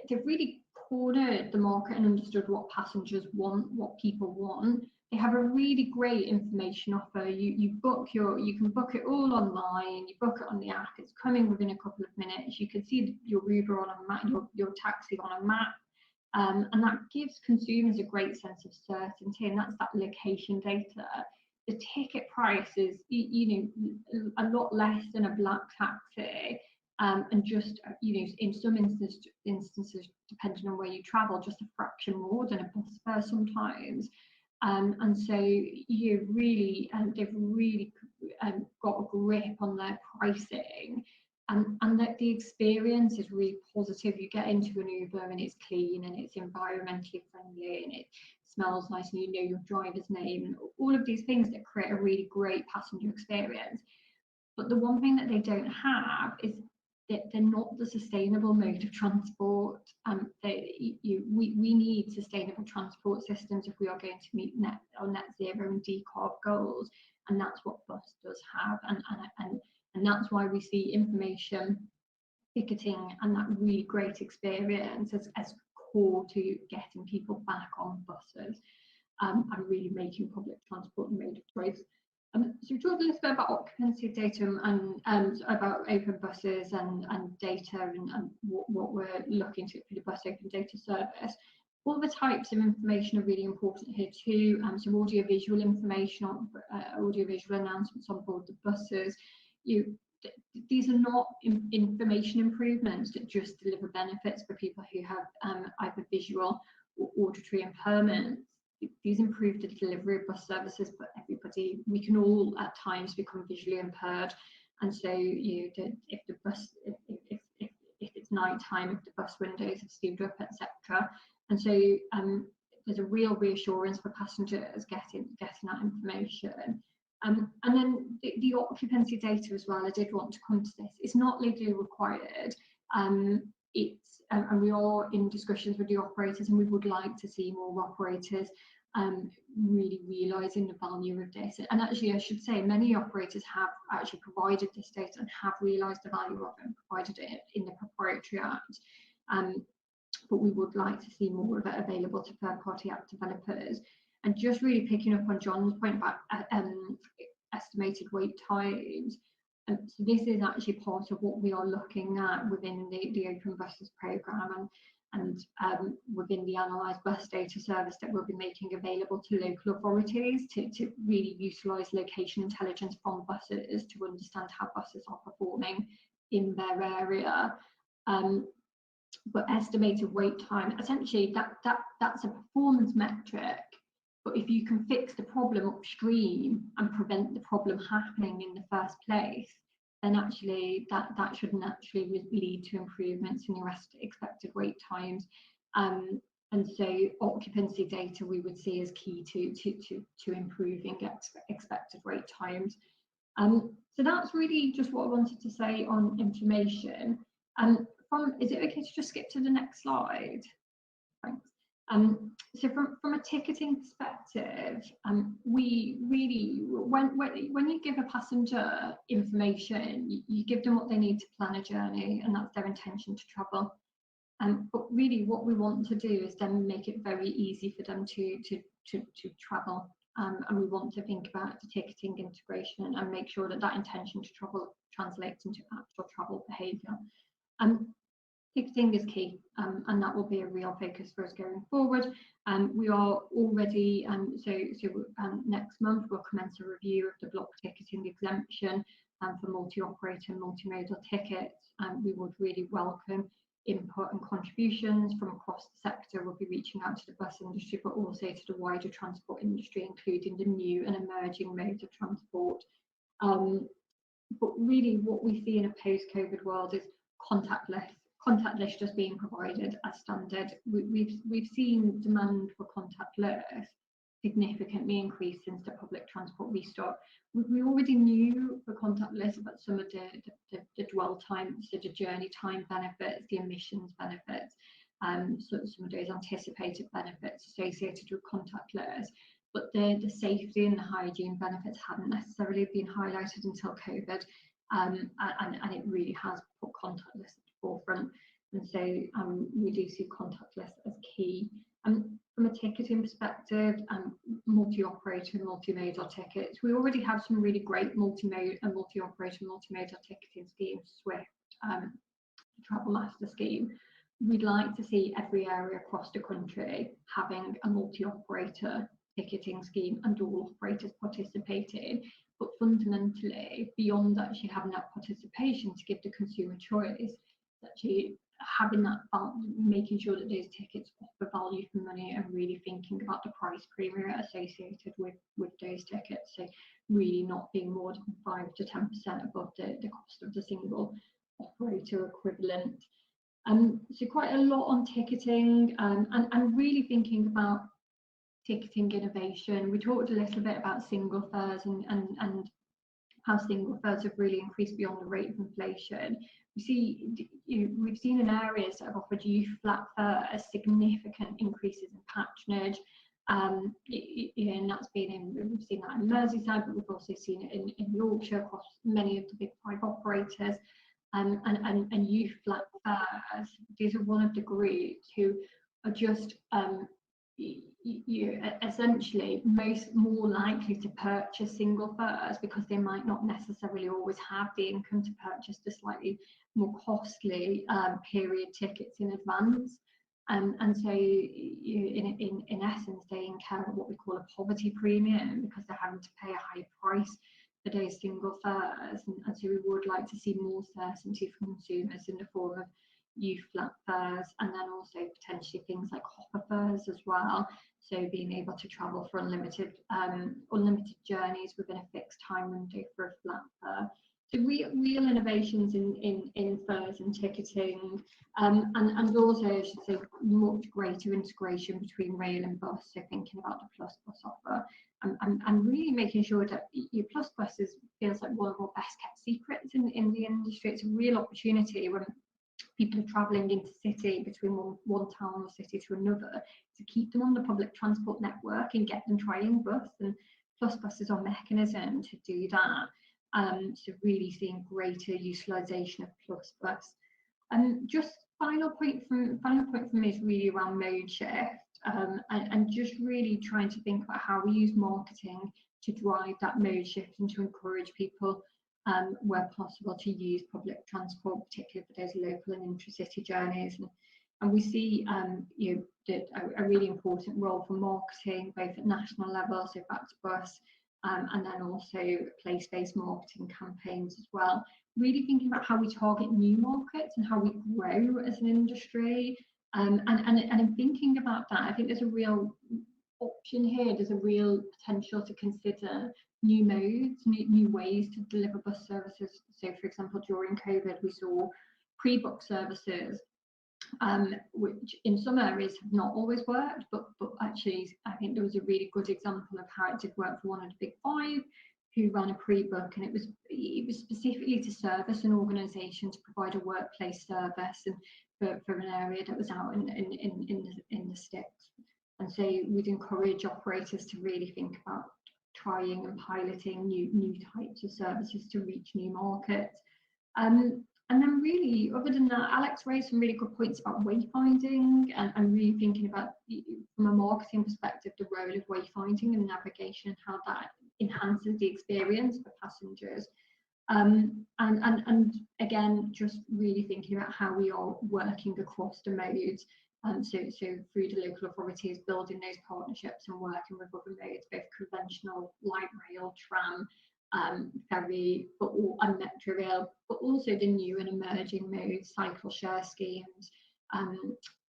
they've really cornered the market and understood what passengers want, what people want. They have a really great information offer. You can book it all online. You book it on the app. It's coming within a couple of minutes. You can see your Uber on a map, your taxi on a map, and that gives consumers a great sense of certainty. And that's that location data. The ticket price is, a lot less than a black taxi. And just, in some instances, depending on where you travel, just a fraction more than a bus fare sometimes. And so they've really got a grip on their pricing, and that the experience is really positive. You get into an Uber and it's clean and it's environmentally friendly and it smells nice and you know your driver's name, and all of these things that create a really great passenger experience. But the one thing that they don't have is that they're not the sustainable mode of transport. We need sustainable transport systems if we are going to meet net zero and decarb goals, and that's what bus does have, and that's why we see information, ticketing, and that really great experience as core to getting people back on buses, and really making public transport a mode of choice. So we talked a little bit about occupancy data and about open buses and data and what we're looking to for the bus open data service. All the types of information are really important here too. So audiovisual information, audiovisual announcements on board the buses. These are not information improvements that just deliver benefits for people who have either visual or auditory impairments. These improve the delivery of bus services for everybody. We can all at times become visually impaired, and so if it's night time, if the bus windows have steamed up, etc. And so there's a real reassurance for passengers getting that information. And then the occupancy data as well. I did want to come to this. It's not legally required. And we are in discussions with the operators, and we would like to see more operators really realising the value of this. And actually, I should say, many operators have actually provided this data and have realised the value of it and provided it in the Proprietary Act. But we would like to see more of it available to third-party app developers. And just really picking up on John's point about estimated wait times. So this is actually part of what we are looking at within the Open Buses programme and within the analysed bus data service that we'll be making available to local authorities to really utilise location intelligence from buses to understand how buses are performing in their area. But estimated wait time, essentially that's a performance metric. But if you can fix the problem upstream and prevent the problem happening in the first place, then actually that should naturally lead to improvements in your expected wait times. And so occupancy data we would see as key to improving expected wait times. So that's really just what I wanted to say on information. Is it okay to just skip to the next slide? Thanks. So from a ticketing perspective, we really, when you give a passenger information, you give them what they need to plan a journey, and that's their intention to travel. But really what we want to do is then make it very easy for them to travel. And we want to think about the ticketing integration and make sure that that intention to travel translates into actual travel behaviour. Ticketing is key, and that will be a real focus for us going forward. We are already, next month we'll commence a review of the block ticketing exemption for multi-operator and multimodal tickets. We would really welcome input and contributions from across the sector. We'll be reaching out to the bus industry, but also to the wider transport industry, including the new and emerging modes of transport. But really what we see in a post-COVID world is contactless just being provided as standard. We've seen demand for contactless significantly increase since the public transport restart. We already knew for contactless about some of the dwell time, so the journey time benefits, the emissions benefits, so some of those anticipated benefits associated with contactless. But the safety and the hygiene benefits hadn't necessarily been highlighted until COVID, and it really has put contactless at the forefront. And so we do see contactless as key. From a ticketing perspective, multi-operator and multimodal tickets, we already have some really great multi-operator and multimodal ticketing schemes, Swift, Travel Master scheme. We'd like to see every area across the country having a multi-operator ticketing scheme and all operators participating. But fundamentally, beyond actually having that participation to give the consumer choice, actually having that, making sure that those tickets offer value for money and really thinking about the price premium associated with those tickets. So really not being more than 5 to 10% above the cost of the single operator equivalent. So quite a lot on ticketing, and really thinking about ticketing innovation. We talked a little bit about single fares and how single fares have really increased beyond the rate of inflation. We've seen in areas that have offered youth flat fares significant increases in patronage, and that's been we've seen that in Merseyside, but we've also seen it in Yorkshire across many of the big 5 operators. And youth flat fares, these are one of the groups who are just essentially more likely to purchase single fares because they might not necessarily always have the income to purchase the slightly more costly period tickets in advance. And so in essence they incur what we call a poverty premium because they're having to pay a high price for those single fares, and so we would like to see more certainty from consumers in the form of youth flat fares, and then also potentially things like hopper fares as well, so being able to travel for unlimited journeys within a fixed time window for a flat fare. So real innovations in fares and ticketing, and also I should say much greater integration between rail and bus, so thinking about the Plus Bus offer, and really making sure that your Plus Buses feels like one of our best kept secrets in the industry. It's a real opportunity when people are travelling into city between one town or city to another, to keep them on the public transport network and get them trying bus, and Plus Bus is our mechanism to do that. So really seeing greater utilisation of Plus Bus. And just final point from me is really around mode shift, and just really trying to think about how we use marketing to drive that mode shift and to encourage people where possible to use public transport, particularly for those local and intracity journeys. And we see you know, that a really important role for marketing, both at national level, so back to bus, and then also place-based marketing campaigns as well. Really thinking about how we target new markets and how we grow as an industry. And in thinking about that, I think there's a real option here. There's a real potential to consider new modes, new ways to deliver bus services. So, for example, during COVID, we saw pre-book services, which in some areas have not always worked, but actually I think there was a really good example of how it did work for one of the big five, who ran a pre-book, and it was specifically to service an organisation to provide a workplace service and for an area that was out in the sticks. And so we'd encourage operators to really think about trying and piloting new types of services to reach new markets. And then really, other than that, Alex raised some really good points about wayfinding and really thinking about, from a marketing perspective, the role of wayfinding and navigation and how that enhances the experience for passengers. And again, just really thinking about how we are working across the modes. So through the local authorities, building those partnerships and working with other modes, both conventional, light rail, tram, ferry, and metro rail, but also the new and emerging modes, cycle share schemes.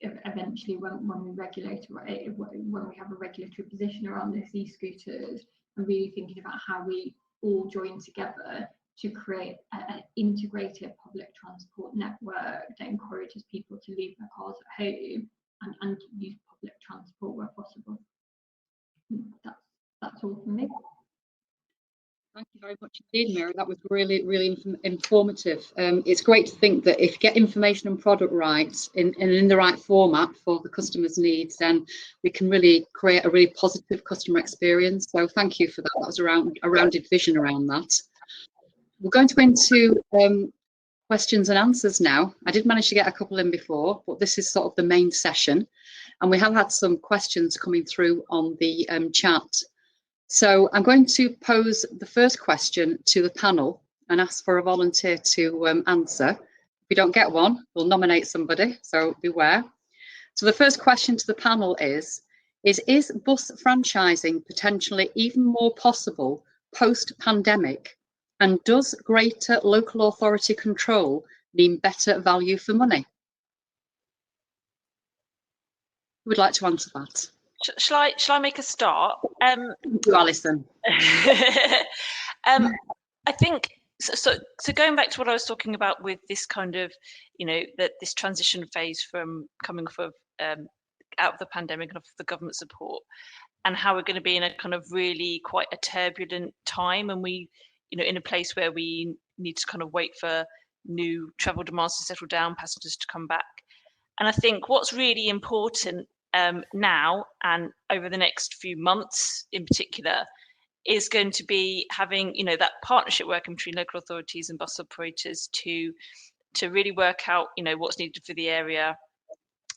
Eventually, when we have a regulatory position around those e-scooters, and really thinking about how we all join together to create an integrated public transport network that encourages people to leave their cars at home and use public transport where possible. That's all from me. Thank you very much indeed, Meera. That was really informative. It's great to think that if you get information and product right in the right format for the customer's needs, then we can really create a really positive customer experience. So thank you for that. That was a rounded vision around that. We're going to go into questions and answers now. I did manage to get a couple in before, but this is sort of the main session. And we have had some questions coming through on the chat. So I'm going to pose the first question to the panel and ask for a volunteer to answer. If we don't get one, we'll nominate somebody, so beware. So the first question to the panel is bus franchising potentially even more possible post-pandemic? And does greater local authority control mean better value for money? Who would like to answer that? Shall I make a start? Thank you, Alison. I think so. Going back to what I was talking about with this kind of, this transition phase from coming off of out of the pandemic and off the government support, and how we're going to be in a kind of really quite a turbulent time, and we, in a place where we need to kind of wait for new travel demands to settle down, passengers to come back. And I think what's really important now and over the next few months in particular is going to be having that partnership working between local authorities and bus operators to really work out what's needed for the area,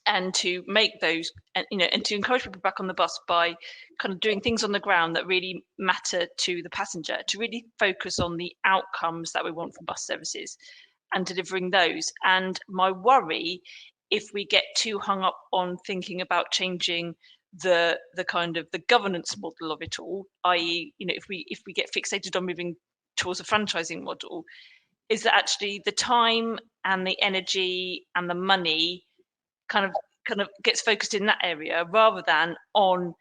and to make those and to encourage people back on the bus by kind of doing things on the ground that really matter to the passenger, to really focus on the outcomes that we want from bus services and delivering those. And my worry, if we get too hung up on thinking about changing the kind of the governance model of it all, i.e., if we get fixated on moving towards a franchising model, is that actually the time and the energy and the money kind of gets focused in that area rather than on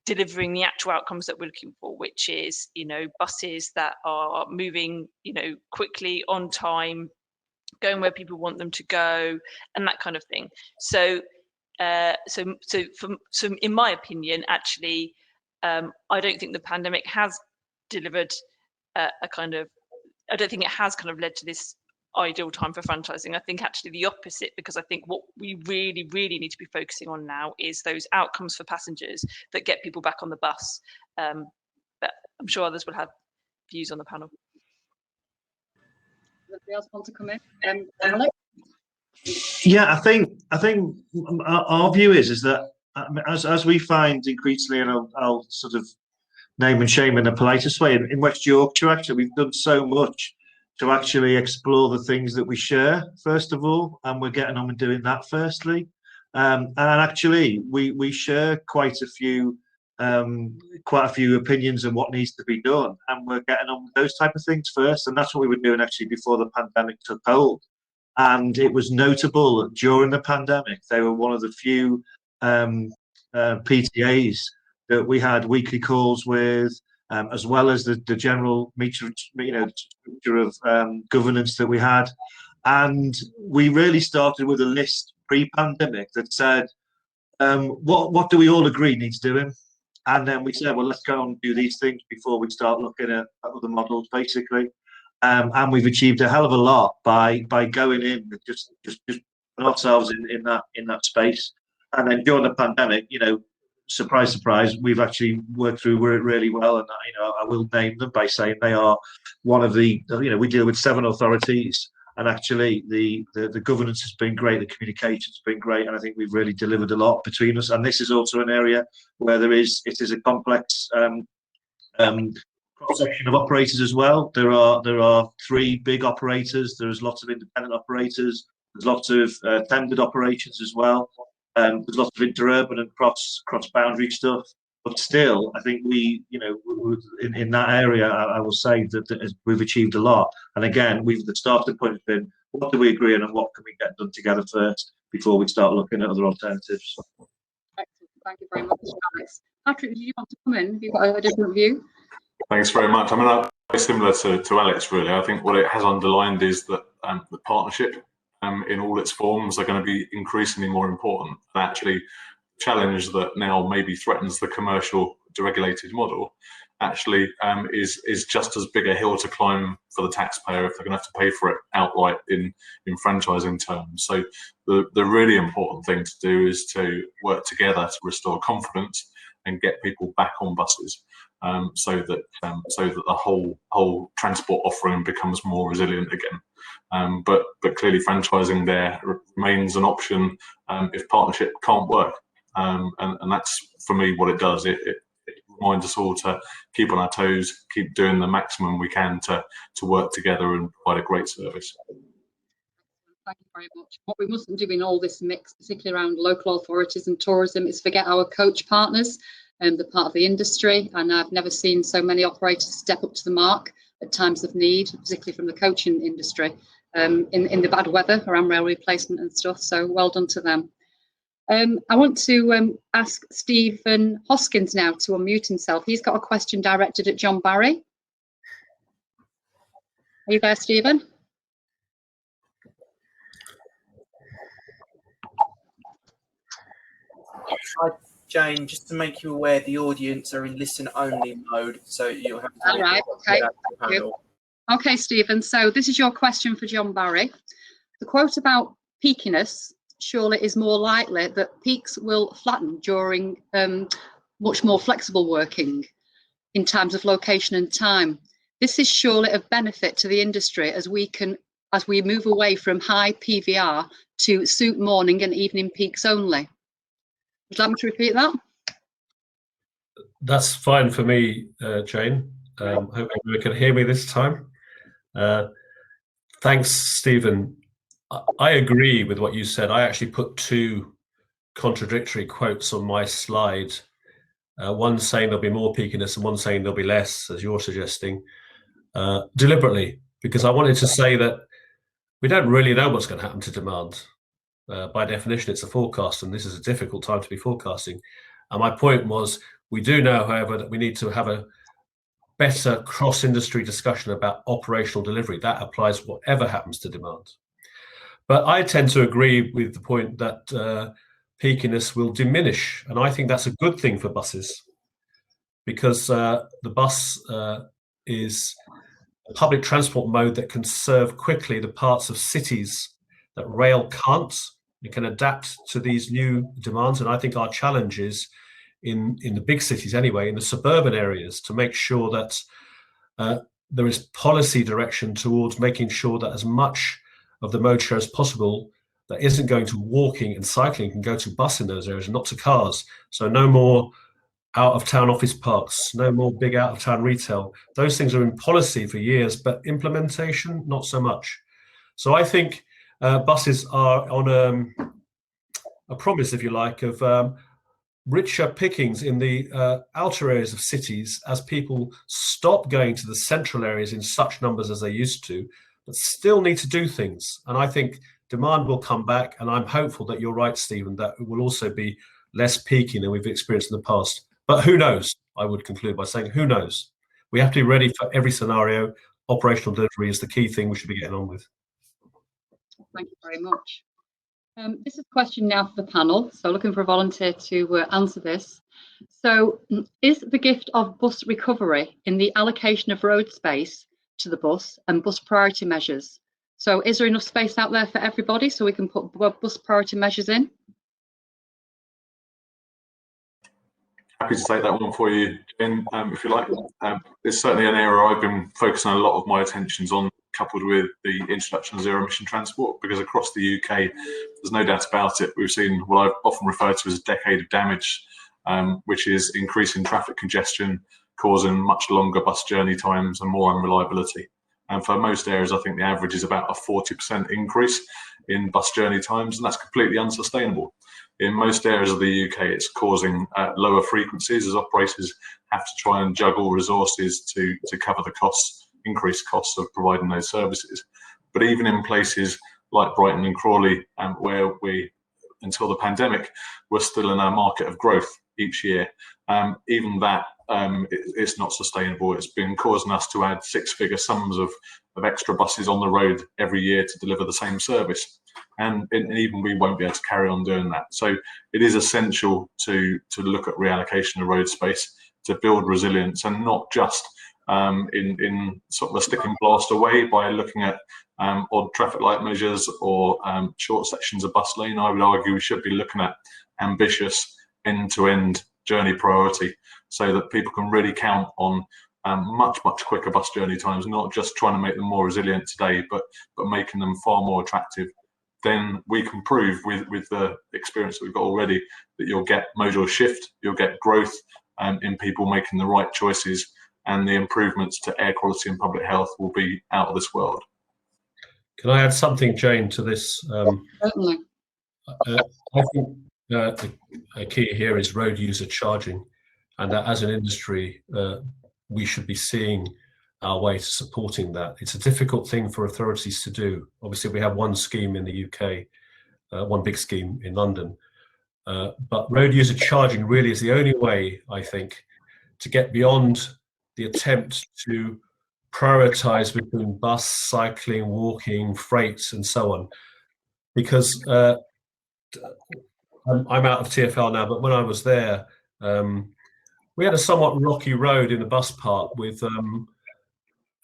delivering the actual outcomes that we're looking for, which is buses that are moving quickly, on time, going where people want them to go, and that kind of thing. So in my opinion, actually, I don't think the pandemic has delivered I don't think it has kind of led to this ideal time for franchising. I think actually the opposite, because I think what we really, really need to be focusing on now is those outcomes for passengers that get people back on the bus. But I'm sure others will have views on the panel. Anybody else want to come in? Alex? Yeah, I think our view is that as we find increasingly, and I'll sort of name and shame in the politest way, in West Yorkshire, actually, we've done so much to actually explore the things that we share, first of all, and we're getting on and doing that firstly. And actually, we share quite a few opinions on what needs to be done, and we're getting on with those type of things first. And that's what we were doing actually before the pandemic took hold. And it was notable that during the pandemic, they were one of the few PTAs that we had weekly calls with, as well as the general structure of governance that we had. And we really started with a list pre-pandemic that said, what do we all agree needs doing? And then we said, well, let's go and do these things before we start looking at other models, basically. And we've achieved a hell of a lot by going in, just put ourselves in that space. And then during the pandemic, surprise, surprise, we've actually worked through it really well. And I will name them by saying they are one of the, we deal with 7 authorities, and actually the governance has been great, the communication's been great, and I think we've really delivered a lot between us. And this is also an area where it is a complex cross-section of operators as well. There are 3 big operators. There's lots of independent operators. There's lots of tendered operations as well. There's lots of interurban and cross-boundary stuff. But still, I think we, in that area, I will say that we've achieved a lot. And again, the starting point has been, what do we agree on and what can we get done together first before we start looking at other alternatives? Excellent. Thank you very much, Alex. Patrick, did you want to come in? Have you got a different view? Thanks very much. I mean, very similar to Alex, really. I think what it has underlined is that the partnership in all its forms are going to be increasingly more important. And actually, challenge that now maybe threatens the commercial deregulated model actually is just as big a hill to climb for the taxpayer if they're going to have to pay for it outright in franchising terms. So the really important thing to do is to work together to restore confidence and get people back on buses, so that the whole transport offering becomes more resilient again. But clearly franchising there remains an option if partnership can't work. And that's, for me, what it does. It reminds us all to keep on our toes, keep doing the maximum we can to work together and provide a great service. Thank you very much. What we mustn't do in all this mix, particularly around local authorities and tourism, is forget our coach partners and the part of the industry. And I've never seen so many operators step up to the mark at times of need, particularly from the coaching industry, in the bad weather around rail replacement and stuff. So well done to them. I want to ask Stephen Hoskins now to unmute himself. He's got a question directed at John Barry. Are you there, Stephen? Hi, Jane. Just to make you aware, the audience are in listen-only mode, so you'll have to. All right. Okay. Okay, Stephen. So this is your question for John Barry. The quote about peakiness. Surely is more likely that peaks will flatten during much more flexible working in terms of location and time. This is surely of benefit to the industry as we move away from high PVR to suit morning and evening peaks only. Would you like me to repeat that? That's fine for me, Jane. Hope everyone can hear me this time. Thanks, Stephen. I agree with what you said. I actually put 2 contradictory quotes on my slide. One saying there'll be more peakiness and one saying there'll be less, as you're suggesting, deliberately, because I wanted to say that we don't really know what's going to happen to demand. By definition, it's a forecast, and this is a difficult time to be forecasting. And my point was, we do know, however, that we need to have a better cross-industry discussion about operational delivery. That applies whatever happens to demand. But I tend to agree with the point that peakiness will diminish, and I think that's a good thing for buses, because the bus is public transport mode that can serve quickly the parts of cities that rail can't. It can adapt to these new demands, and I think our challenge is in the big cities anyway, in the suburban areas, to make sure that there is policy direction towards making sure that as much of the mode share as possible that isn't going to walking and cycling can go to bus in those areas, not to cars. So no more out-of-town office parks, no more big out-of-town retail. Those things are in policy for years, but implementation, not so much. So I think buses are on a promise, if you like, of richer pickings in the outer areas of cities as people stop going to the central areas in such numbers as they used to, but still need to do things. And I think demand will come back, and I'm hopeful that you're right, Stephen, that it will also be less peaking than we've experienced in the past. But who knows? I would conclude by saying, who knows? We have to be ready for every scenario. Operational delivery is the key thing we should be getting on with. Thank you very much. This is a question now for the panel, so looking for a volunteer to answer this. So is the gift of bus recovery in the allocation of road space to the bus and bus priority measures? So is there enough space out there for everybody so we can put bus priority measures in? Happy to take that one for you, Jen, if you like. It's certainly an area I've been focusing a lot of my attentions on, coupled with the introduction of zero emission transport, because across the UK, there's no doubt about it, we've seen what I've often referred to as a decade of damage, which is increasing traffic congestion, causing much longer bus journey times and more unreliability. And for most areas, I think the average is about a 40% increase in bus journey times, and that's completely unsustainable. In most areas of the UK, it's causing lower frequencies as operators have to try and juggle resources to cover the costs, increased costs of providing those services. But even in places like Brighton and Crawley, where we, until the pandemic, were still in a market of growth each year, even that it's not sustainable. It's been causing us to add six-figure sums of extra buses on the road every year to deliver the same service. And even we won't be able to carry on doing that. So it is essential to look at reallocation of road space to build resilience, and not just in sort of a stick and plaster way by looking at odd traffic light measures or short sections of bus lane. I would argue we should be looking at ambitious end-to-end journey priority, so that people can really count on much quicker bus journey times, not just trying to make them more resilient today, but making them far more attractive. Then we can prove with the experience that we've got already that you'll get modal shift, you'll get growth in people making the right choices, and the improvements to air quality and public health will be out of this world. Can I add something, Jane, to this? Certainly. I think a key here is road user charging, and that as an industry, we should be seeing our way to supporting that. It's a difficult thing for authorities to do. Obviously, we have one scheme in the UK, one big scheme in London, but road user charging really is the only way, I think, to get beyond the attempt to prioritize between bus, cycling, walking, freight, and so on. Because I'm out of TfL now, but when I was there, we had a somewhat rocky road in the bus park with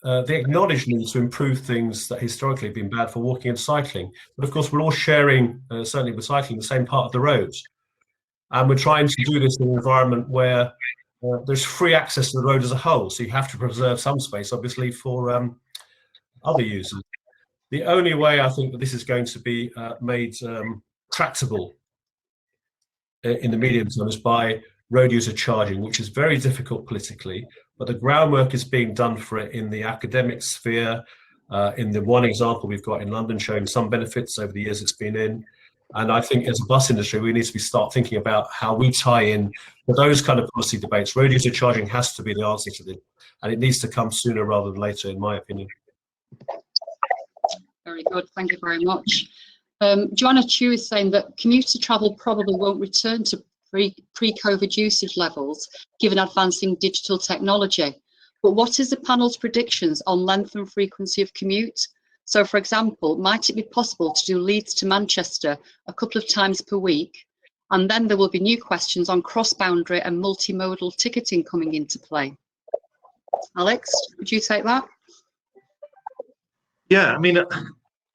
the acknowledged need to improve things that historically have been bad for walking and cycling. But of course, we're all sharing, certainly with cycling, the same part of the roads. And we're trying to do this in an environment where there's free access to the road as a whole. So you have to preserve some space, obviously, for other users. The only way I think that this is going to be made tractable in the medium term is by road user charging, which is very difficult politically, but the groundwork is being done for it in the academic sphere, in the one example we've got in London showing some benefits over the years it's been in. And I think as a bus industry, we need to start thinking about how we tie in to those kind of policy debates. Road user charging has to be the answer to this, and it needs to come sooner rather than later, in my opinion. Very good, thank you very much. Joanna Chu is saying that commuter travel probably won't return to pre-COVID usage levels, given advancing digital technology. But what is the panel's predictions on length and frequency of commute? So, for example, might it be possible to do Leeds to Manchester a couple of times per week? And then there will be new questions on cross-boundary and multimodal ticketing coming into play. Alex, would you take that? Yeah, I mean,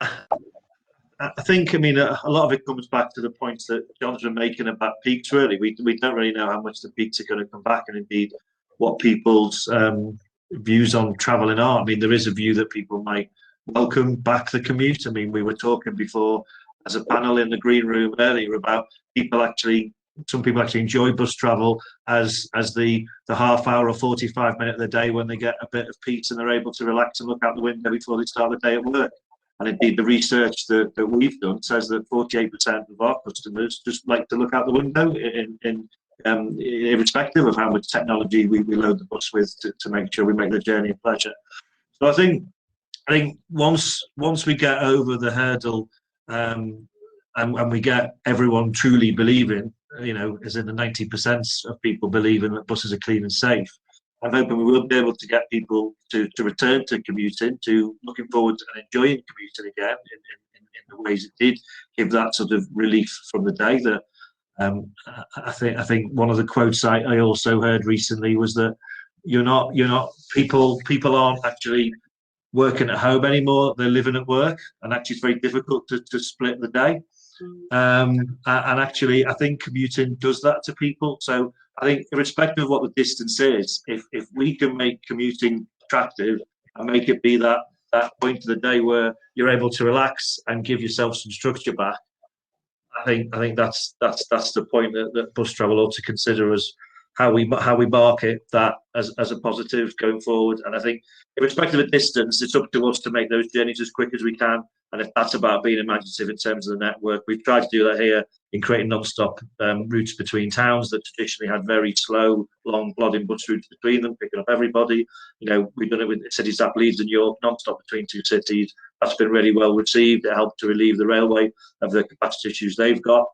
I think, I mean, a lot of it comes back to the points that John's been making about peaks, really. We don't really know how much the peaks are going to come back, and indeed what people's views on travelling are. I mean, there is a view that people might welcome back the commute. I mean, we were talking before as a panel in the green room earlier about some people actually enjoy bus travel as the half hour or 45 minute of the day when they get a bit of peace and they're able to relax and look out the window before they start the day at work. And indeed, the research that we've done says that 48% of our customers just like to look out the window, irrespective of how much technology we load the bus with to make sure we make the journey a pleasure. So I think once we get over the hurdle and we get everyone truly believing, as in the 90% of people believing that buses are clean and safe, I'm hoping we will be able to get people to return to commuting, to looking forward to and enjoying commuting again in the ways it did give that sort of relief from the day. That I think one of the quotes I also heard recently was that people aren't actually working at home anymore, they're living at work, and actually it's very difficult to split the day. And actually, I think commuting does that to people. So I think, irrespective of what the distance is, if we can make commuting attractive and make it be that point of the day where you're able to relax and give yourself some structure back, I think that's the point that bus travel ought to consider as how we market that as a positive going forward. And I think, irrespective of distance, it's up to us to make those journeys as quick as we can. And if that's about being imaginative in terms of the network, we've tried to do that here in creating non-stop routes between towns that traditionally had very slow, long, plodding bus routes between them, picking up everybody. We've done it with cities like Leeds and York, non-stop between two cities. That's been really well received. It helped to relieve the railway of the capacity issues they've got.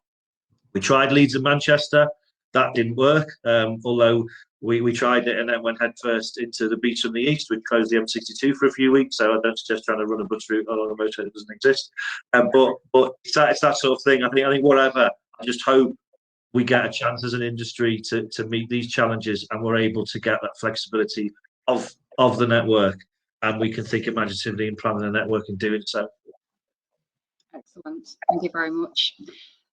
We tried Leeds and Manchester. That didn't work, although we tried it and then went headfirst into the beach from the east. We closed the M62 for a few weeks, so I don't suggest trying to run a bus route along a motorway that doesn't exist. But it's that sort of thing. I think whatever. I just hope we get a chance as an industry to meet these challenges, and we're able to get that flexibility of the network, and we can think imaginatively in planning the network and doing so. Excellent. Thank you very much.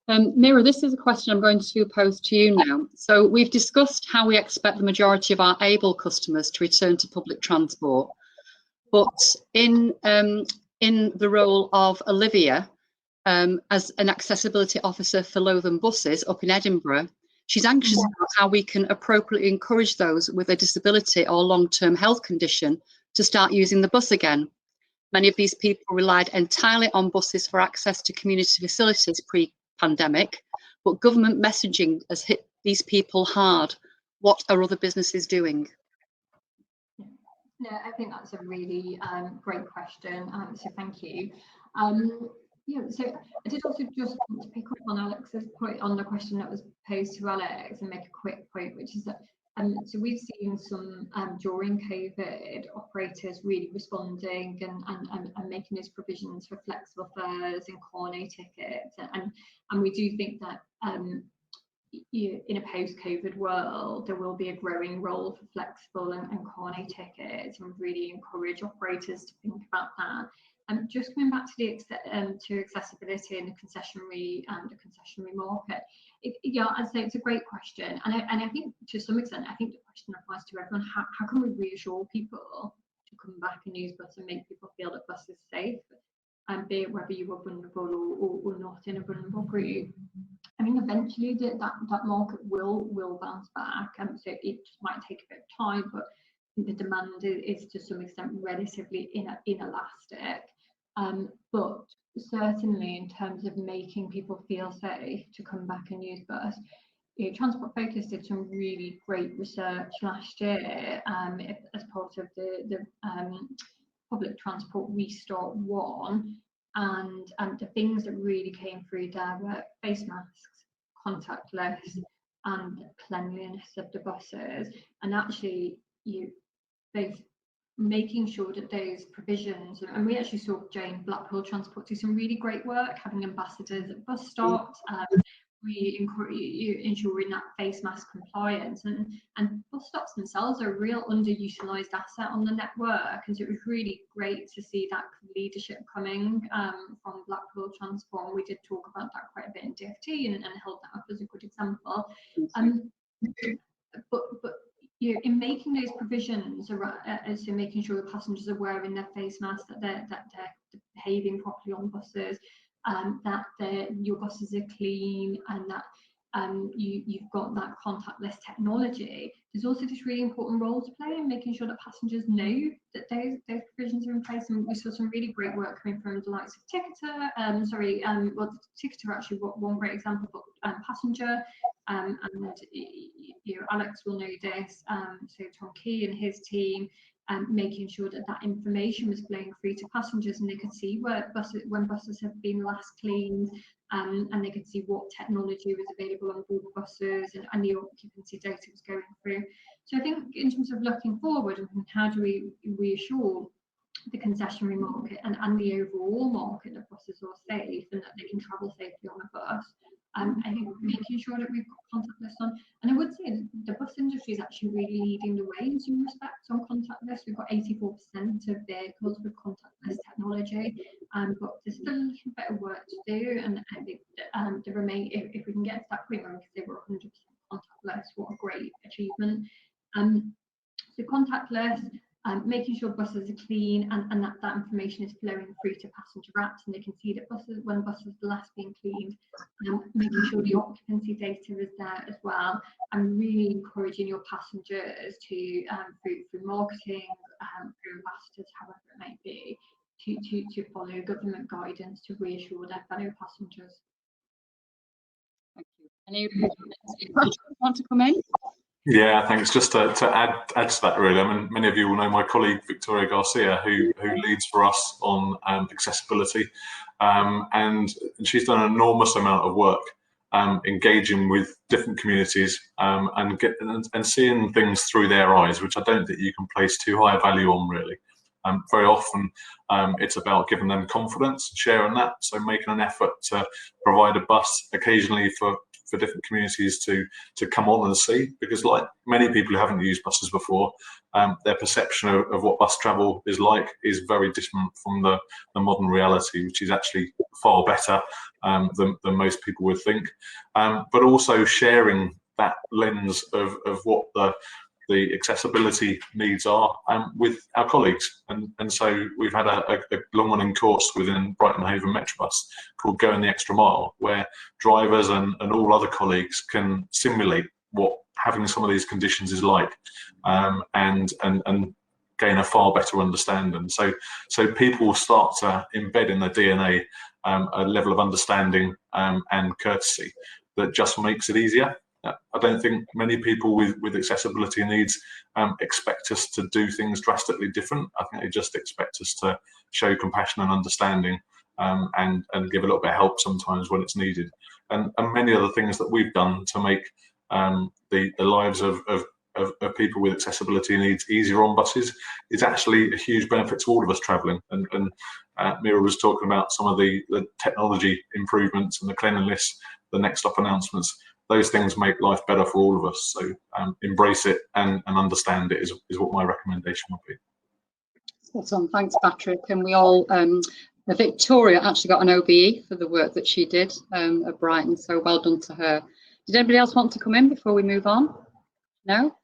Meera, this is a question I'm going to pose to you now. So we've discussed how we expect the majority of our able customers to return to public transport, but in the role of Olivia as an accessibility officer for Lothian Buses up in Edinburgh, she's anxious about how we can appropriately encourage those with a disability or long-term health condition to start using the bus again. Many of these people relied entirely on buses for access to community facilities pre-pandemic, but government messaging has hit these people hard. What are other businesses doing? No, I think that's a really great question. So thank you. So I did also just want to pick up on Alex's point on the question that was posed to Alex and make a quick point, which is that so we've seen some during COVID operators really responding and making those provisions for flexible fares and corner tickets, and we do think that in a post-COVID world there will be a growing role for flexible and corner tickets, and really encourage operators to think about that. And just coming back to accessibility and the concessionary market, I'd say it's a great question, and I think to some extent, I think the question applies to everyone. How can we reassure people to come back and use bus and make people feel that bus is safe, and be it whether you are vulnerable or not in a vulnerable group? I mean, eventually that market will bounce back, and so it might take a bit of time, but the demand is to some extent relatively inelastic. But certainly in terms of making people feel safe to come back and use bus, Transport Focus did some really great research last year as part of the Public Transport Restart 1, and the things that really came through there were face masks, contactless, and cleanliness of the buses, and actually they've making sure that those provisions, and we actually saw Jane Blackpool Transport do some really great work, having ambassadors at bus stops, we encourage you ensuring that face mask compliance, and bus stops themselves are a real underutilized asset on the network, and so it was really great to see that leadership coming from Blackpool Transform. We did talk about that quite a bit in DFT and held that up as a good example. But you know, in making those provisions as to making sure the passengers are wearing their face masks, that they're behaving properly on buses, that your buses are clean, and that you've got that contactless technology. There's also this really important role to play in making sure that passengers know that those provisions are in place. And we saw some really great work coming from the likes of Ticketer. Well, Ticketer actually one great example, but Passenger, and you know, Alex will know this. So Tom Key and his team. Making sure that that information was flowing through to passengers, and they could see when buses have been last cleaned, and they could see what technology was available on board buses, and the occupancy data was going through. So I think in terms of looking forward, and how do we reassure the concessionary market and the overall market that buses are safe and that they can travel safely on a bus, I think making sure that we've got contactless on. And I would say the bus industry is actually really leading the way in some respects on contactless. We've got 84% of vehicles with contactless technology, but there's still a little bit of work to do. And I think the remain, if we can get to that point where we can say we're 100% contactless, what a great achievement. So contactless, making sure buses are clean, and that information is flowing through to passenger apps, and they can see that when buses are last being cleaned, making sure the occupancy data is there as well, and really encouraging your passengers to, through marketing, through ambassadors, however it may be, to follow government guidance to reassure their fellow passengers. Thank you. Any want to come in? Yeah, thanks. Just to add to that, really. I mean, many of you will know my colleague Victoria Garcia, who leads for us on accessibility, and she's done an enormous amount of work engaging with different communities and seeing things through their eyes, which I don't think you can place too high a value on, really. Very often, it's about giving them confidence, sharing that, so making an effort to provide a bus occasionally for different communities to come on and see, because like many people who haven't used buses before, their perception of what bus travel is like is very different from the modern reality, which is actually far better than most people would think. But also sharing that lens of what the accessibility needs are with our colleagues, and so we've had a long running course within Brighton, Hove and Metrobus called Going the Extra Mile, where drivers and all other colleagues can simulate what having some of these conditions is like, and gain a far better understanding. So people start to embed in their DNA a level of understanding and courtesy that just makes it easier. I don't think many people with accessibility needs expect us to do things drastically different. I think they just expect us to show compassion and understanding, and give a little bit of help sometimes when it's needed. And many other things that we've done to make the lives of people with accessibility needs easier on buses is actually a huge benefit to all of us travelling. And Meera was talking about some of the technology improvements and the cleanliness, the next stop announcements. Those things make life better for all of us. So embrace it and understand it is what my recommendation would be. Awesome, thanks Patrick. And we all, Victoria actually got an OBE for the work that she did at Brighton, so well done to her. Did anybody else want to come in before we move on? No?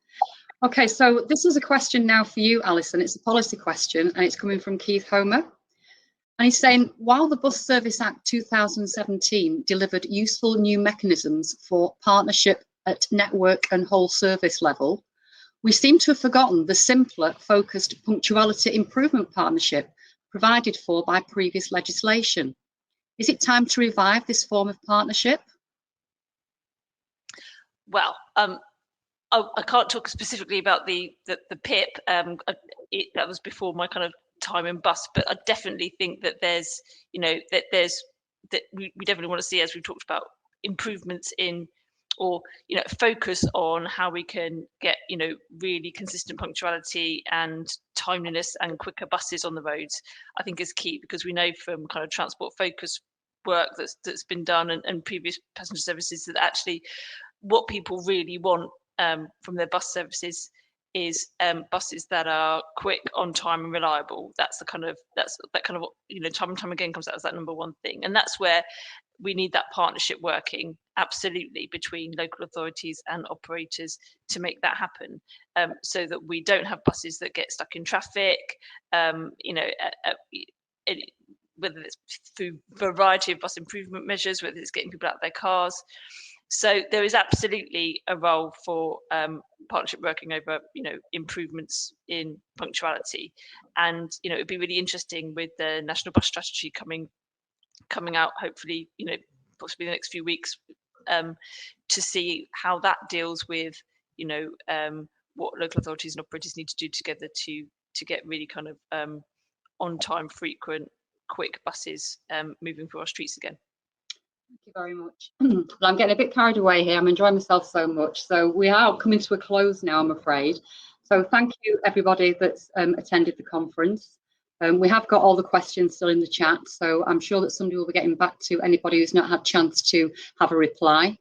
Okay, so this is a question now for you, Alison. It's a policy question, and it's coming from Keith Homer. And he's saying, while the Bus Service Act 2017 delivered useful new mechanisms for partnership at network and whole service level, we seem to have forgotten the simpler, focused punctuality improvement partnership provided for by previous legislation. Is it time to revive this form of partnership? Well, I can't talk specifically about the PIP. That was before my kind of time in bus, but I definitely think that there's, that we definitely want to see, as we've talked about, improvements in, or focus on how we can get really consistent punctuality and timeliness and quicker buses on the roads. I think is key, because we know from kind of transport focus work that's been done and previous passenger services, that actually what people really want from their bus services is buses that are quick, on time, and reliable. That's that kind of time and time again comes out as that number one thing, and that's where we need that partnership working absolutely between local authorities and operators to make that happen, so that we don't have buses that get stuck in traffic, whether it's through a variety of bus improvement measures, whether it's getting people out of their cars. So there is absolutely a role for partnership working over, improvements in punctuality, and it'd be really interesting with the national bus strategy coming out, hopefully, possibly the next few weeks, to see how that deals with, what local authorities and operators need to do together to get really kind of on time, frequent, quick buses moving through our streets again. Thank you very much. Well, I'm getting a bit carried away here. I'm enjoying myself so much. So we are coming to a close now, I'm afraid. So thank you, everybody that's attended the conference. We have got all the questions still in the chat, so I'm sure that somebody will be getting back to anybody who's not had a chance to have a reply.